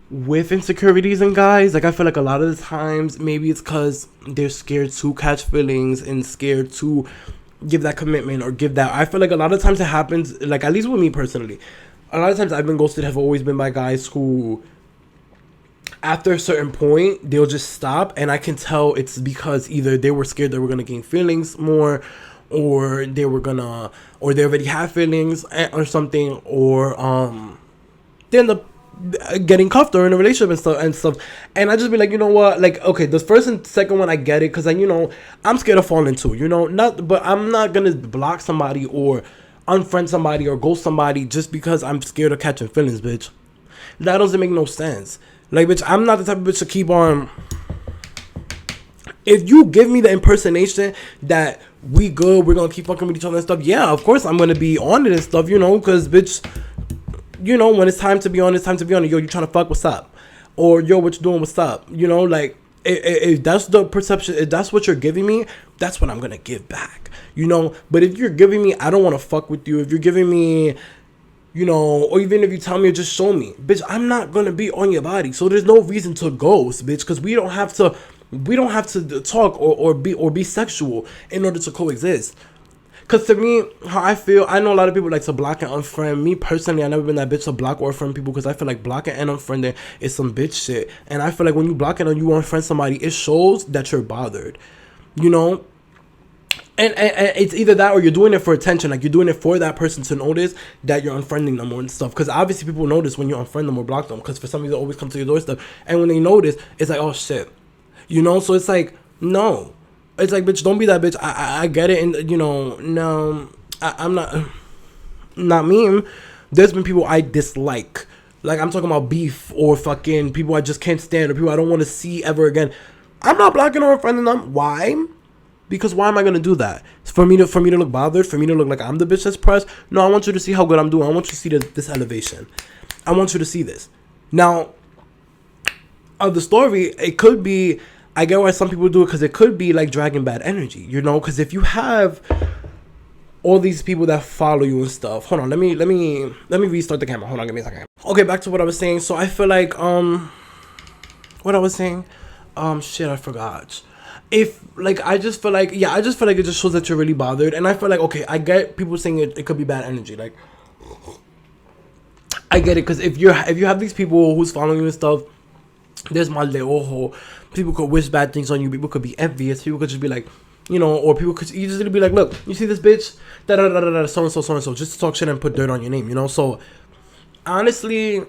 with insecurities in guys. Like, I feel like a lot of the times, maybe it's because they're scared to catch feelings and scared to give that commitment or give that. I feel like a lot of times it happens, like, at least with me personally, a lot of times I've been ghosted have always been by guys who, after a certain point, they'll just stop, and I can tell it's because either they were scared they were gonna gain feelings more, or they already have feelings or something, or they end up getting cuffed or in a relationship and stuff. And I just be like, you know what? Like, okay, the first and second one I get it, because I'm scared of falling too. But I'm not gonna block somebody or unfriend somebody or ghost somebody just because I'm scared of catching feelings, bitch. That doesn't make no sense. Like, bitch, I'm not the type of bitch to keep on. If you give me the impersonation that we good, we're gonna keep fucking with each other and stuff, yeah, of course I'm gonna be on it and stuff, because, bitch, when it's time to be on, it's time to be on it. Yo, you trying to fuck, what's up? Or, yo, what you doing, what's up? Like, if that's the perception, if that's what you're giving me, that's what I'm gonna give back, But if you're giving me, I don't want to fuck with you, if you're giving me, or even if you tell me or just show me, bitch, I'm not gonna be on your body. So there's no reason to ghost, bitch, because we don't have to talk or be sexual in order to coexist. Because to me, how I feel, I know a lot of people like to block and unfriend. Me personally, I've never been that bitch to block or unfriend people, because I feel like blocking and unfriending is some bitch shit. And I feel like when you block and you unfriend somebody, it shows that you're bothered, And it's either that or you're doing it for attention. Like, you're doing it for that person to notice that you're unfriending them and stuff. Because obviously people notice when you unfriend them or block them. Because for some reason they always come to your doorstep. And when they notice, it's like, oh shit. So it's like, no. It's like, bitch, don't be that bitch. I get it. And, no. I'm not mean. There's been people I dislike. Like, I'm talking about beef or fucking people I just can't stand or people I don't want to see ever again. I'm not blocking or unfriending them. Why? Because why am I going to do that? For me to look bothered? For me to look like I'm the bitch that's pressed? No, I want you to see how good I'm doing. I want you to see this elevation. I want you to see this. Now, of the story, it could be, I get why some people do it, because it could be like dragging bad energy, because if you have all these people that follow you and stuff. Hold on, let me restart the camera. Hold on, give me a second. Okay, back to what I was saying. So I feel like what I was saying, shit, I forgot. If like I just feel like I just feel like it just shows that you're really bothered, and I feel like okay, I get people saying it could be bad energy, like I get it, because if you have these people who's following you and stuff, there's my little hole. People could wish bad things on you. People could be envious. People could just be like, or people could easily be like, look, you see this bitch, da da da da da, so and so, so and so, just to talk shit and put dirt on your name, So honestly,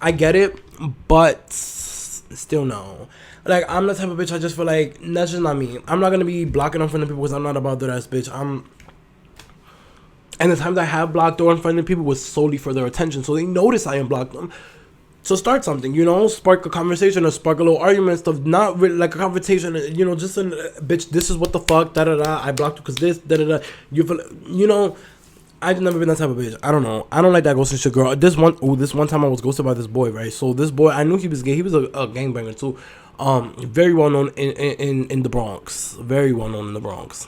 I get it, but still no. Like, I'm the type of bitch, I just feel like that's just not me. I'm not gonna be blocking unfriended people because I'm not about that ass bitch. And the times I have blocked or unfriended people was solely for their attention, so they notice I unblocked them. So start something, spark a conversation or spark a little argument stuff, not really like a conversation, just a bitch, this is what the fuck, da da da, I blocked you because this, da da da, you feel, I've never been that type of bitch. I don't know. I don't like that ghosting shit, girl. This one time I was ghosted by this boy, right? So this boy, I knew he was gay. He was a gangbanger too. Very well known in the Bronx. Very well known in the Bronx.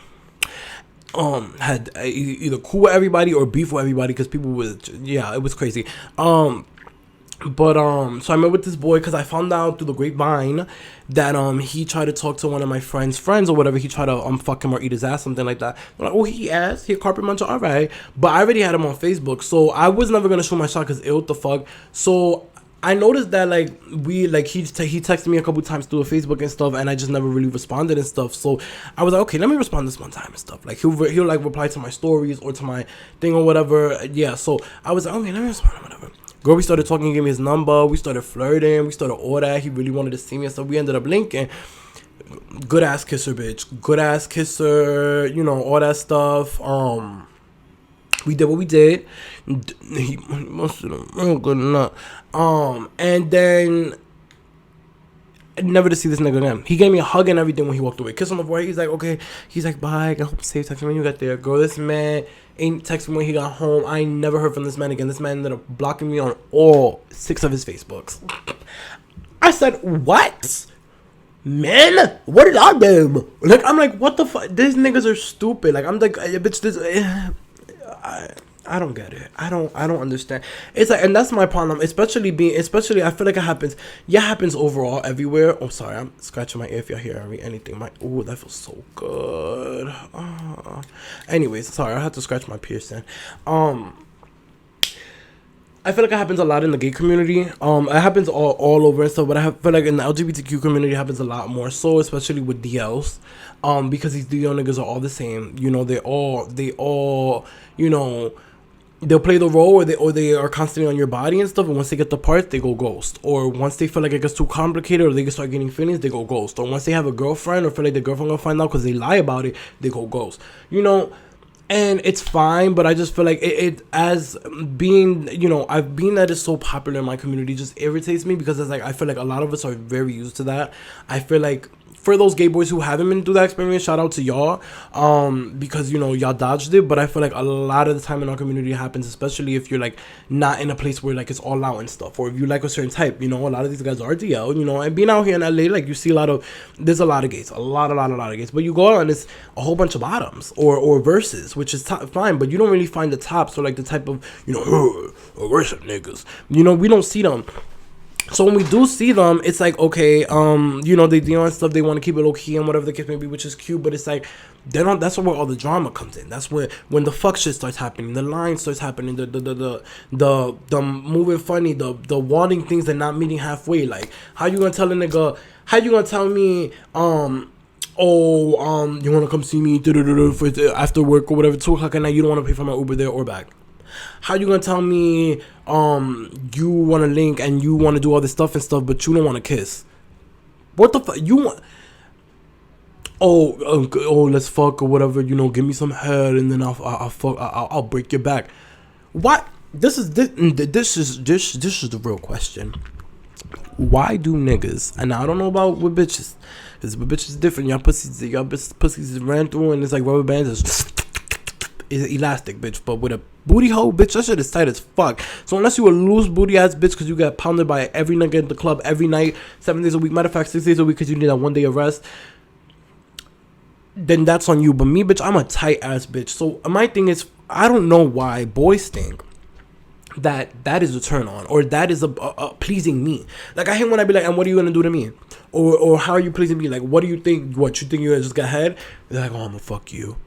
Had either cool with everybody or beef with everybody because people was, it was crazy. But so I met with this boy because I found out through the grapevine that he tried to talk to one of my friends or whatever. He tried to fuck him or eat his ass, something like that. I'm like, oh, he asked, he a carpet muncher, all right. But I already had him on Facebook, so I was never gonna show my shot because what the fuck. So I noticed that he texted me a couple times through Facebook and stuff, and I just never really responded and stuff. So I was like, okay, let me respond this one time and stuff. Like he'll like reply to my stories or to my thing or whatever. Yeah, so I was like, okay, let me respond or whatever. Girl, we started talking, he gave me his number, we started flirting, we started all that, he really wanted to see me and stuff, we ended up linking. Good ass kisser, bitch, good ass kisser, all that stuff. We did what we did, he must have been real good enough, and then, never to see this nigga again. He gave me a hug and everything when he walked away. Kiss on the forehead. He's like, okay. He's like, bye. I hope you safe. Text me when you get there. Girl, this man ain't text me when he got home. I ain't never heard from this man again. This man ended up blocking me on all 6 of his Facebooks. I said, what? Man, what did I do? Like, I'm like, what the fuck? These niggas are stupid. Like, I'm like, bitch, this... I don't get it. I don't understand. It's like, and that's my problem. Especially I feel like it happens. Yeah, it happens overall everywhere. Oh, sorry, I'm scratching my ear if y'all hear anything. That feels so good. Anyways, sorry, I had to scratch my piercing. I feel like it happens a lot in the gay community. It happens all over and stuff, but I feel like in the LGBTQ community it happens a lot more so, especially with DLs. Because these DL niggas are all the same. They all, they'll play the role or they are constantly on your body and stuff, and once they get the part, they go ghost. Or once they feel like it gets too complicated or they start getting feelings, they go ghost. Or once they have a girlfriend or feel like the girlfriend gonna find out because they lie about it, they go ghost. And it's fine, but I just feel like it as being, I've been that is so popular in my community just irritates me because it's like, I feel like a lot of us are very used to that. I feel like for those gay boys who haven't been through that experience, shout out to y'all, because, y'all dodged it, but I feel like a lot of the time in our community it happens, especially if you're, like, not in a place where, like, it's all out and stuff, or if you like a certain type, a lot of these guys are DL, and being out here in LA, like, you see there's a lot of gays, a lot of gays, but you go out and it's a whole bunch of bottoms, or verses, which is fine, but you don't really find the tops, or, like, the type of, worship niggas, we don't see them. So when we do see them, it's like, okay, they deal and stuff, they want to keep it low key and whatever the case may be, which is cute, but it's like, that's where all the drama comes in. That's when the fuck shit starts happening, the line starts happening, the moving funny, the wanting things and not meeting halfway. Like, how you gonna tell a nigga, how you gonna tell me, you wanna come see me for after work or whatever, 2:00 at night, you don't wanna pay for my Uber there or back? How you gonna tell me you wanna link and you wanna do all this stuff and stuff, but you don't wanna kiss? What the fuck you want? Let's fuck or whatever, give me some head and then I'll break your back. What? This is the real question. Why do niggas, and I don't know about with bitches, because with bitches is different. Y'all pussies ran through and it's like rubber bands. Is elastic, bitch, but with a booty hole, bitch, that shit is tight as fuck. So unless you a loose booty ass bitch because you got pounded by every nigga in the club every night, 7 days a week, matter of fact 6 days a week because you need that 1 day of rest, then that's on you. But me, bitch, I'm a tight ass bitch. So my thing is, I don't know why boys think that is a turn on, or that is a pleasing me. Like, I hate when I be like, and what are you gonna do to me, or how are you pleasing me? Like, what do you think? What you think you just got head? They're like, oh, I'm gonna fuck you,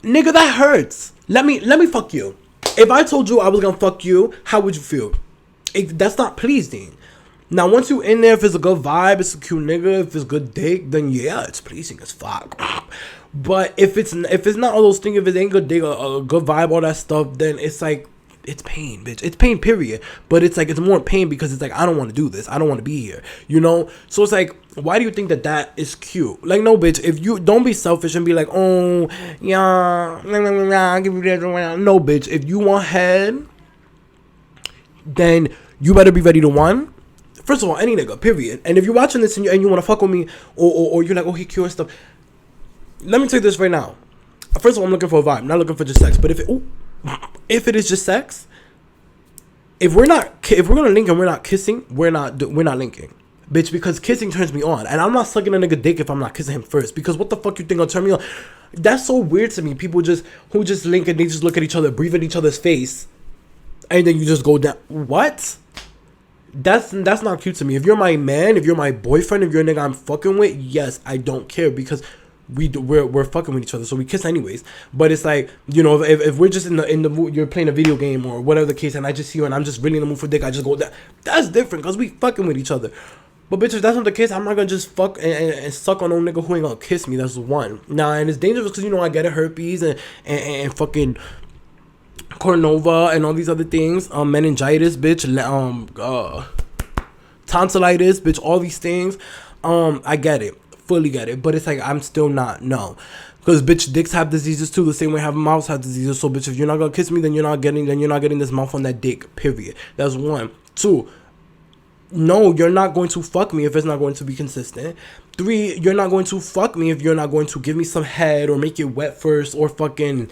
nigga. That hurts. Let me fuck you. If I told you I was gonna fuck you, how would you feel? That's not pleasing. Now, once you in there, if it's a good vibe, it's a cute nigga, if it's good dick, then yeah, it's pleasing as fuck. But if it's not all those things, if it ain't good dick, a good vibe, all that stuff, then it's like, it's pain, bitch. It's pain, period. But it's like, it's more pain because it's like, I don't want to do this. I don't want to be here, you know? So it's like, why do you think that is cute? Like, no, bitch, if you don't be selfish and be like, oh, yeah, I'll give you that. No, bitch, if you want head, then you better be ready to one. First of all, any nigga, period. And if you're watching this and you want to fuck with me, or you're like, oh, he cute and stuff, let me tell you this right now. First of all, I'm looking for a vibe, not looking for just sex. But if it is just sex, if we're gonna link and we're not kissing, we're not linking, bitch. Because kissing turns me on, and I'm not sucking a nigga dick if I'm not kissing him first. Because what the fuck you think will turn me on? That's so weird to me. People who just link and they just look at each other, breathe at each other's face, and then you just go down. What? That's not cute to me. If you're my man, if you're my boyfriend, if you're a nigga I'm fucking with, yes, I don't care, because we're fucking with each other, so we kiss anyways. But it's like, you know, if we're just in the mood, you're playing a video game or whatever the case, and I just see you and I'm just really in the mood for dick, I just go that. That's different, because we fucking with each other. But bitch, if that's not the case, I'm not gonna just fuck and suck on no nigga who ain't gonna kiss me. That's one. Now, and it's dangerous because, you know, I get herpes and fucking cornova and all these other things, meningitis, bitch, tonsillitis, bitch, all these things. I get it, fully get it, but it's like, I'm still not, no, because bitch, dicks have diseases too, the same way mouths have diseases. So bitch, if you're not gonna kiss me, then you're not getting this mouth on that dick, period. That's one. Two, no, you're not going to fuck me if it's not going to be consistent. Three, you're not going to fuck me if you're not going to give me some head or make it wet first or fucking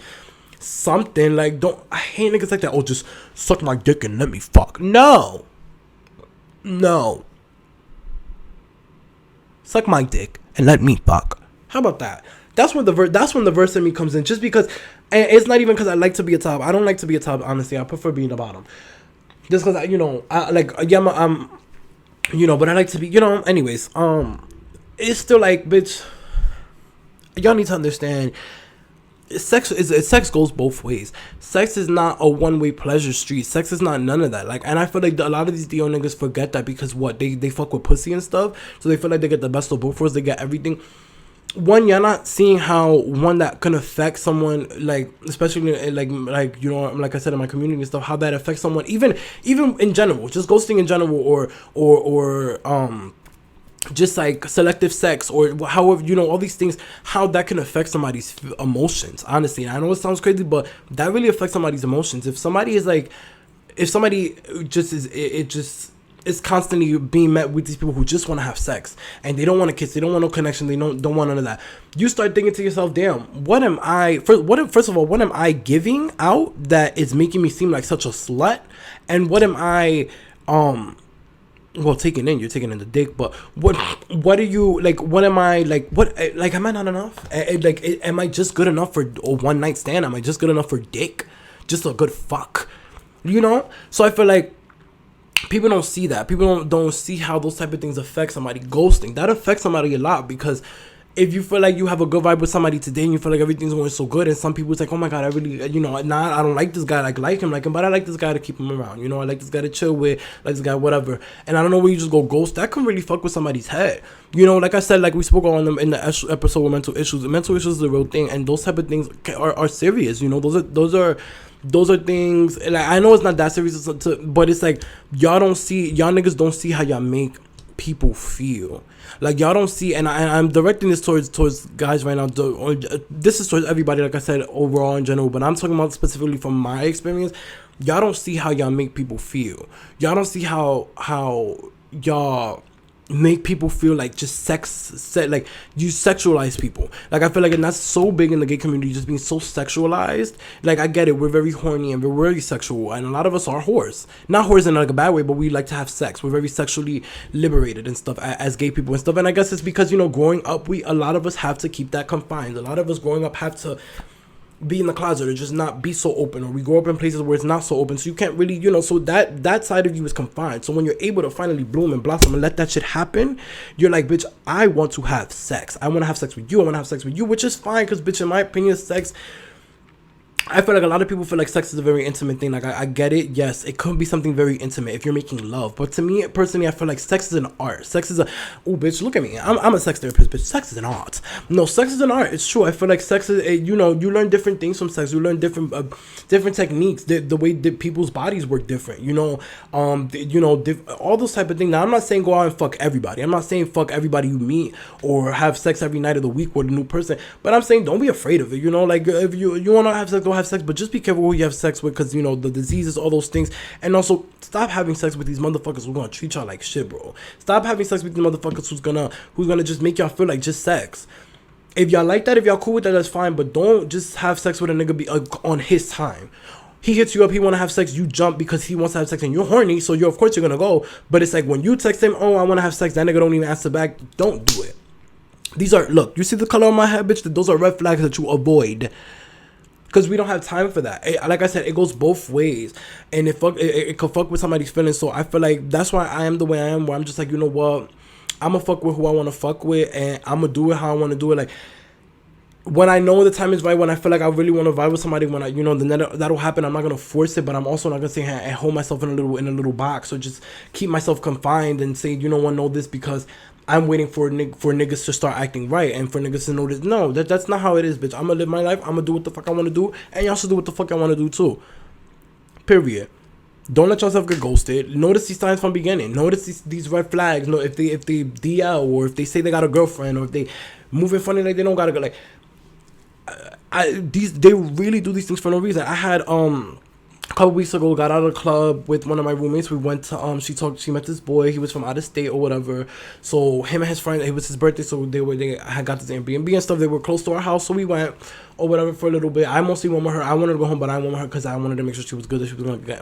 something. Like, I hate niggas like that. Oh, just suck my dick and let me fuck. No, suck my dick and let me fuck. How about that? That's when the verse in me comes in. Just because, and it's not even because I like to be a top. I don't like to be a top, honestly. I prefer being the bottom. Just because I like, yeah, I'm, but I like to be, anyways. It's still like, bitch, y'all need to understand. Sex goes both ways. Sex is not a one-way pleasure street. Sex is not none of that. Like, and I feel like a lot of these DO niggas forget that, because they fuck with pussy and stuff, so they feel like they get the best of both worlds. They get everything. One, you're not seeing how that can affect someone, like, especially like like I said, in my community and stuff, how that affects someone, even in general, just ghosting in general, or just like selective sex, or however, all these things, how that can affect somebody's emotions. Honestly, and I know it sounds crazy, but that really affects somebody's emotions. If somebody just is constantly being met with these people who just want to have sex, and they don't want to kiss, they don't want no connection, they don't want none of that, you start thinking to yourself, damn, what am I giving out that is making me seem like such a slut? And what am I taking in? You're taking in the dick, but what are you, like, what am I, like, what, like, am I not enough? Like, am I just good enough for a one night stand? Am I just good enough for dick? Just a good fuck, So I feel like people don't see that. People don't see how those type of things affect somebody. Ghosting, that affects somebody a lot, because if you feel like you have a good vibe with somebody today and you feel like everything's going so good, and some people, it's like, oh my god, I really, I don't like this guy, like him, but I like this guy to keep him around, I like this guy to chill with, like this guy, whatever, and I don't know where you just go ghost. That can really fuck with somebody's head, like I said, like we spoke on them in the episode with mental issues. Mental issues is a real thing, and those type of things are serious. Those are things, like, I know it's not that serious, but it's like, y'all niggas don't see how y'all make people feel. Like, y'all don't see, and I'm directing this towards guys right now. This is towards everybody, like I said, overall in general, but I'm talking about specifically from my experience. Y'all don't see how y'all make people feel. Y'all don't see how y'all make people feel like just like you sexualize people. Like, I feel like, and that's so big in the gay community, just being so sexualized. Like, I get it, we're very horny and we're very sexual, and a lot of us are whores. Not whores in like a bad way, but we like to have sex. We're very sexually liberated and stuff as gay people and stuff. And I guess it's because, growing up, a lot of us have to keep that confined. A lot of us growing up have to be in the closet or just not be so open, or we grow up in places where it's not so open, so you can't really, so that side of you is confined. So when you're able to finally bloom and blossom and let that shit happen, you're like, bitch, I want to have sex. I want to have sex with you. I want to have sex with you, which is fine, because, bitch, in my opinion, sex, I feel like a lot of people feel like sex is a very intimate thing. Like, I get it. Yes, it could be something very intimate if you're making love. But to me, personally, I feel like sex is an art. Sex is oh, bitch, look at me. I'm a sex therapist, bitch. Sex is an art. No, sex is an art. It's true. I feel like sex is, you learn different things from sex. You learn different techniques. The way that people's bodies work different. All those type of things. Now, I'm not saying go out and fuck everybody. I'm not saying fuck everybody you meet or have sex every night of the week with a new person. But I'm saying don't be afraid of it. Like, if you want to have sex, go have sex, but just be careful who you have sex with, because the diseases, all those things. And also stop having sex with these motherfuckers who's gonna treat y'all like shit, bro. Stop having sex with these motherfuckers who's gonna just make y'all feel like just sex. If y'all like that, if y'all cool with that, that's fine, but don't just have sex with a nigga on his time. He hits you up, he want to have sex, you jump because he wants to have sex and you're horny, so of course you're gonna go. But it's like when you text him, oh, I want to have sex, that nigga don't even answer back. Don't do it. Look, you see the color on my head, bitch? Those are red flags that you avoid. Because we don't have time for that. Like I said, it goes both ways. And it could fuck with somebody's feelings. So I feel like that's why I am the way I am. Where I'm just like, you know what? I'm going to fuck with who I want to fuck with. And I'm going to do it how I want to do it. Like, when I know the time is right, when I feel like I really want to vibe with somebody, when then that'll happen. I'm not going to force it. But I'm also not going to say and hold myself in a little box. Or just keep myself confined and say, know this because I'm waiting for niggas to start acting right and for niggas to know this. No, that's not how it is, bitch. I'm gonna live my life. I'm gonna do what the fuck I want to do, and y'all should do what the fuck I want to do too. Period. Don't let yourself get ghosted. Notice these signs from the beginning. Notice these red flags. No, if they DL, or if they say they got a girlfriend, or if they moving funny like they don't got a like. They really do these things for no reason. I had a couple weeks ago, got out of the club with one of my roommates. We went to she met this boy. He was from out of state or whatever. So him and his friend, it was his birthday, so they had got this Airbnb and stuff. They were close to our house, so we went or whatever for a little bit. I mostly went with her. I wanted to go home, but I went with her because I wanted to make sure she was good, that she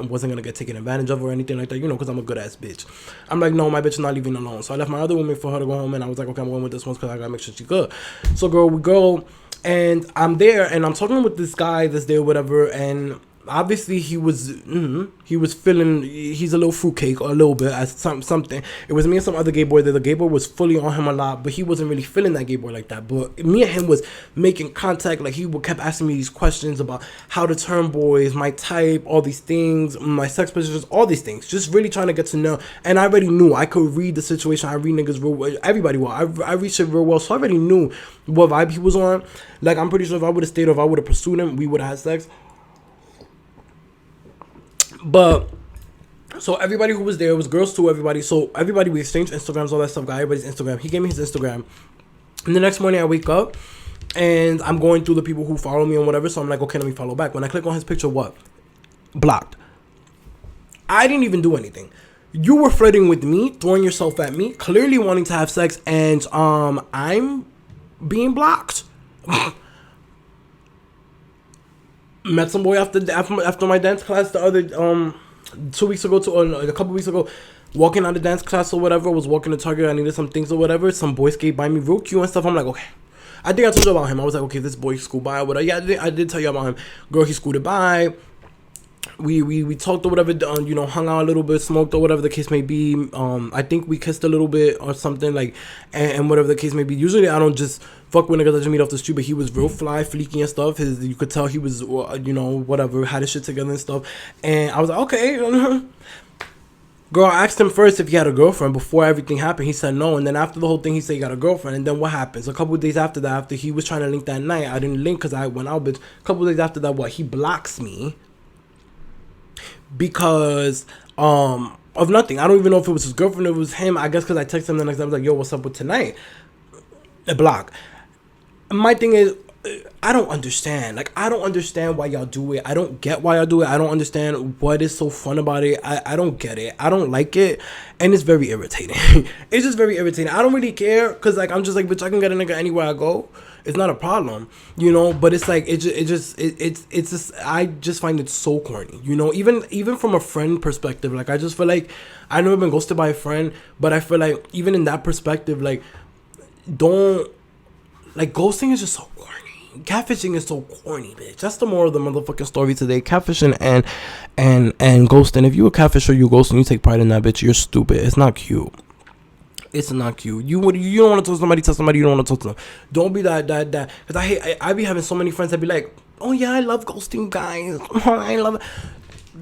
wasn't gonna get taken advantage of or anything like that. Because I'm a good ass bitch. I'm like, no, my bitch is not leaving alone. So I left my other roommate for her to go home, and I was like, okay, I'm going with this one because I gotta make sure she's good. So we go, and I'm there, and I'm talking with this guy that's there, whatever, and obviously he was feeling, he's a little fruitcake or a little bit as something. It was me and some other gay boy there. The gay boy was fully on him a lot, but he wasn't really feeling that gay boy like that. But me and him was making contact. Like, he kept asking me these questions about how to turn boys, my type, all these things, my sex positions, all these things, just really trying to get to know. And I already knew I could read the situation. I read niggas real well, everybody well. I read shit real well, so I already knew what vibe he was on. Like, I'm pretty sure if I would have stayed or if I would have pursued him, we would have had sex. But so everybody who was there, it was girls too, everybody. So everybody, we exchanged Instagrams, all that stuff, got everybody's Instagram. He gave me his Instagram. And the next morning I wake up and I'm going through the people who follow me and whatever. So I'm like, okay, let me follow back. When I click on his picture, what? Blocked. I didn't even do anything. You were flirting with me, throwing yourself at me, clearly wanting to have sex, and I'm being blocked. Met some boy after my dance class the other 2 weeks ago a couple weeks ago, walking out of dance class or whatever. Was walking to Target, I needed some things or whatever. Some boy skate by me real cute and stuff. I'm like, okay, I think I told you about him. I was like, okay, this boy scooted by or whatever. Yeah, I did tell you about him. Girl, he scooted by. We talked or whatever, hung out a little bit, smoked or whatever the case may be. I think we kissed a little bit or something, like, and whatever the case may be. Usually I don't just fuck with niggas that just meet off the street, but he was real fly, fleeky and stuff. You could tell he was, whatever, had his shit together and stuff. And I was like, okay. Girl, I asked him first if he had a girlfriend before everything happened. He said no, and then after the whole thing, he said he got a girlfriend. And then what happens? A couple of days after that, after he was trying to link that night, I didn't link because I went out, but a couple of days after that, he blocks me. Because of nothing. I don't even know if it was his girlfriend or it was him. I guess because I texted him the next day. I was like, yo, what's up with tonight? A block. My thing is, I don't understand. Like, I don't understand why y'all do it. I don't get why y'all do it. I don't understand what is so fun about it. I don't get it. I don't like it. And it's very irritating. It's just very irritating. I don't really care. Because, like, I'm just like, bitch, I can get a nigga anywhere I go. It's not a problem, but it's like, it's just, I just find it so corny, even from a friend perspective. Like, I just feel like I've never been ghosted by a friend, but I feel like even in that perspective, like, ghosting is just so corny. catfishing is so corny, bitch. That's the moral of the motherfucking story today. Catfishing and ghosting. If you a catfish or you ghosting, you take pride in that, bitch. You're stupid. It's not cute. It's not cute. You don't want to tell somebody you don't want to talk to them. Don't be that. Because I be having so many friends that be like, oh yeah, I love ghosting guys. I love it.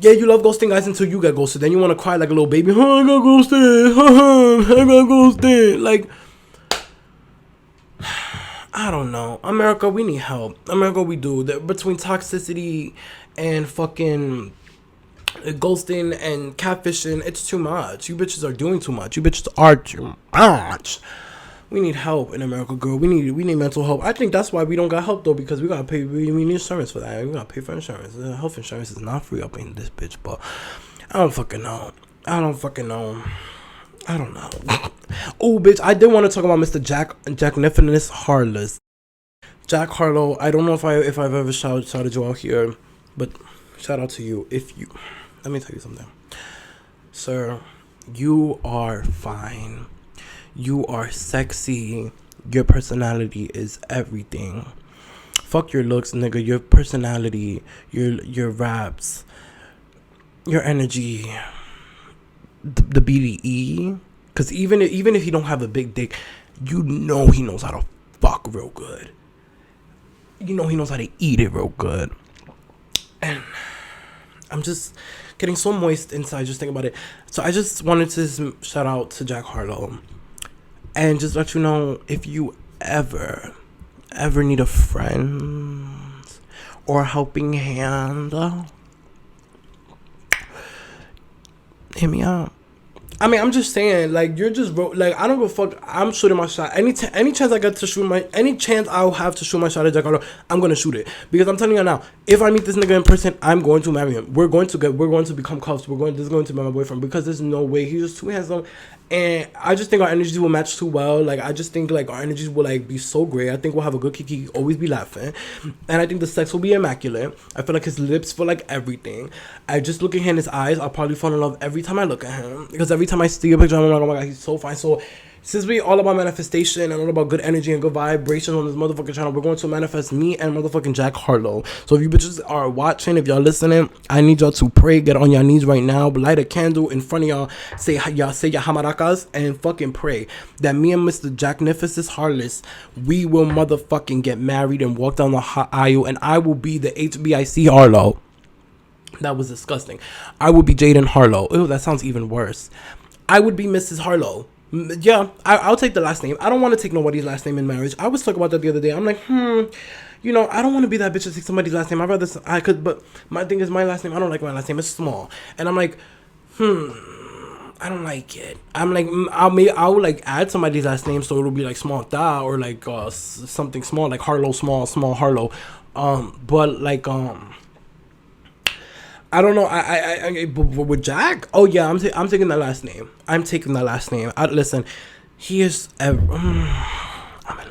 Yeah, you love ghosting guys until you get ghosted. Then you want to cry like a little baby. Oh, I got ghosted. I got ghosted. Like, I don't know. America, we need help. America, we do. Between toxicity and fucking ghosting and catfishing, it's too much. You bitches are doing too much. You bitches are too much. We need help in America, girl. We need mental help. I think that's why we don't got help though, because we gotta pay. We need insurance for that. We gotta pay for insurance. Health insurance is not free up in this bitch, but I don't fucking know. I don't know. Oh, bitch, I did want to talk about Mr. Jack Nicholas Harless. Jack Harlow. I don't know if I've ever shouted you out here, but shout out to you. Let me tell you something, sir. You are fine. You are sexy. Your personality is everything. Fuck your looks, nigga. Your personality, your raps, your energy, the BDE. Cause even if he don't have a big dick, you know he knows how to fuck real good. You know he knows how to eat it real good. And I'm just getting so moist inside just thinking about it. So I just wanted to shout out to Jack Harlow. And just let you know, if you ever need a friend or a helping hand, hit me up. I mean, I'm just saying, like, you're just like, I don't give a fuck. I'm shooting my shot. Any chance I get to shoot any chance I'll have to shoot my shot at Jack Harlow, I'm gonna shoot it. Because I'm telling you now, if I meet this nigga in person, I'm going to marry him. We're going to become cuffs. This is going to be my boyfriend, because there's no way. He's just too handsome. And I just think our energies will match too well. Like, I just think, like, our energies will, like, be so great. I think we'll have a good kiki, always be laughing. And I think the sex will be immaculate. I feel like his lips feel like everything. I just look at him in his eyes. I'll probably fall in love every time I look at him. Because every time I see a picture, I'm like, oh my God, he's so fine. So, since we all about manifestation and all about good energy and good vibrations on this motherfucking channel, we're going to manifest me and motherfucking Jack Harlow. So if you bitches are watching, if y'all listening, I need y'all to pray, get on your knees right now, light a candle in front of y'all, say your hamarakas, and fucking pray that me and Mr. Jack Nicholas Harless, we will motherfucking get married and walk down the aisle, and I will be the HBIC Harlow. That was disgusting. I would be Jaden Harlow. Ew, that sounds even worse. I would be Mrs. Harlow. Yeah, I'll take the last name. I don't want to take nobody's last name in marriage. I was talking about that the other day. I'm like, you know, I don't want to be that bitch to take somebody's last name. I'd rather, but my thing is, my last name, I don't like my last name. It's small. And I'm like, I don't like it. I'm like, I'll like add somebody's last name so it'll be like small da, or like something small, like Harlow, small Harlow. But like, I don't know. I with Jack. Oh yeah, I'm taking that last name. Listen, he is. I'm in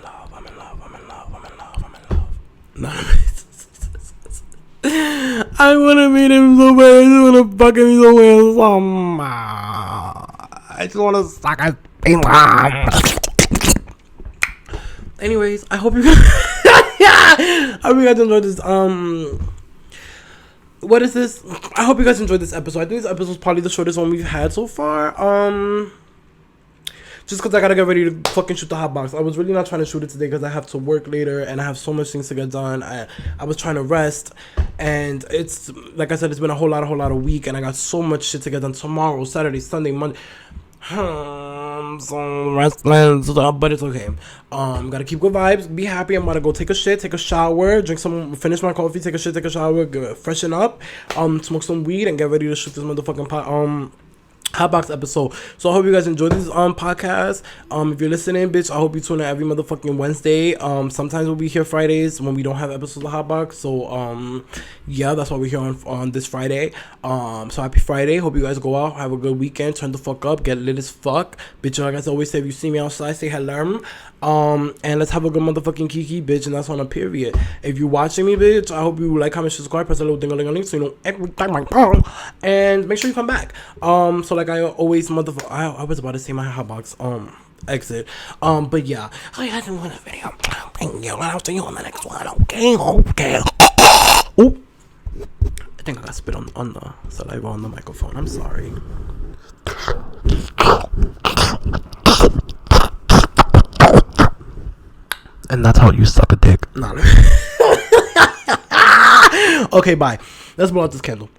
love. No, I wanna meet him so bad. I just wanna fuck him so handsome. I just wanna suck his penis. Anyways, I hope you guys. I hope you guys enjoyed this. What is this? I hope you guys enjoyed this episode. I think this episode is probably the shortest one we've had so far. Just because I gotta get ready to fucking shoot the hot box. I was really not trying to shoot it today because I have to work later and I have so much things to get done. I was trying to rest, and it's like I said, it's been a whole lot of week, and I got so much shit to get done tomorrow, Saturday, Sunday, Monday. So restless, but it's okay. Gotta keep good vibes, be happy. I'm about to go take a shit, take a shower, finish my coffee, take a shit, take a shower, freshen up, smoke some weed, and get ready to shoot this motherfucking Hotbox episode. So I hope you guys enjoyed this podcast. If you're listening, bitch, I hope you tune in every motherfucking Wednesday. Sometimes we'll be here Fridays when we don't have episodes of Hotbox. So yeah, that's why we're here on this Friday. So happy Friday. Hope you guys go out, have a good weekend, turn the fuck up, get lit as fuck, bitch. Like I always say, if you see me outside, say hello. And let's have a good motherfucking kiki, bitch, and that's on a period. If you're watching me, bitch, I hope you like, comment, subscribe, press a little ding-a-ling-a-ling so you know every time I go, and make sure you come back. So like I always I was about to say my hotbox. exit. But yeah, I had to win a video. Thank you. And I'll see you on the next one. Okay. Ooh. I think I got spit on the saliva on the microphone. I'm sorry. And that's how you suck a dick. Nah. Okay, bye. Let's blow out this candle.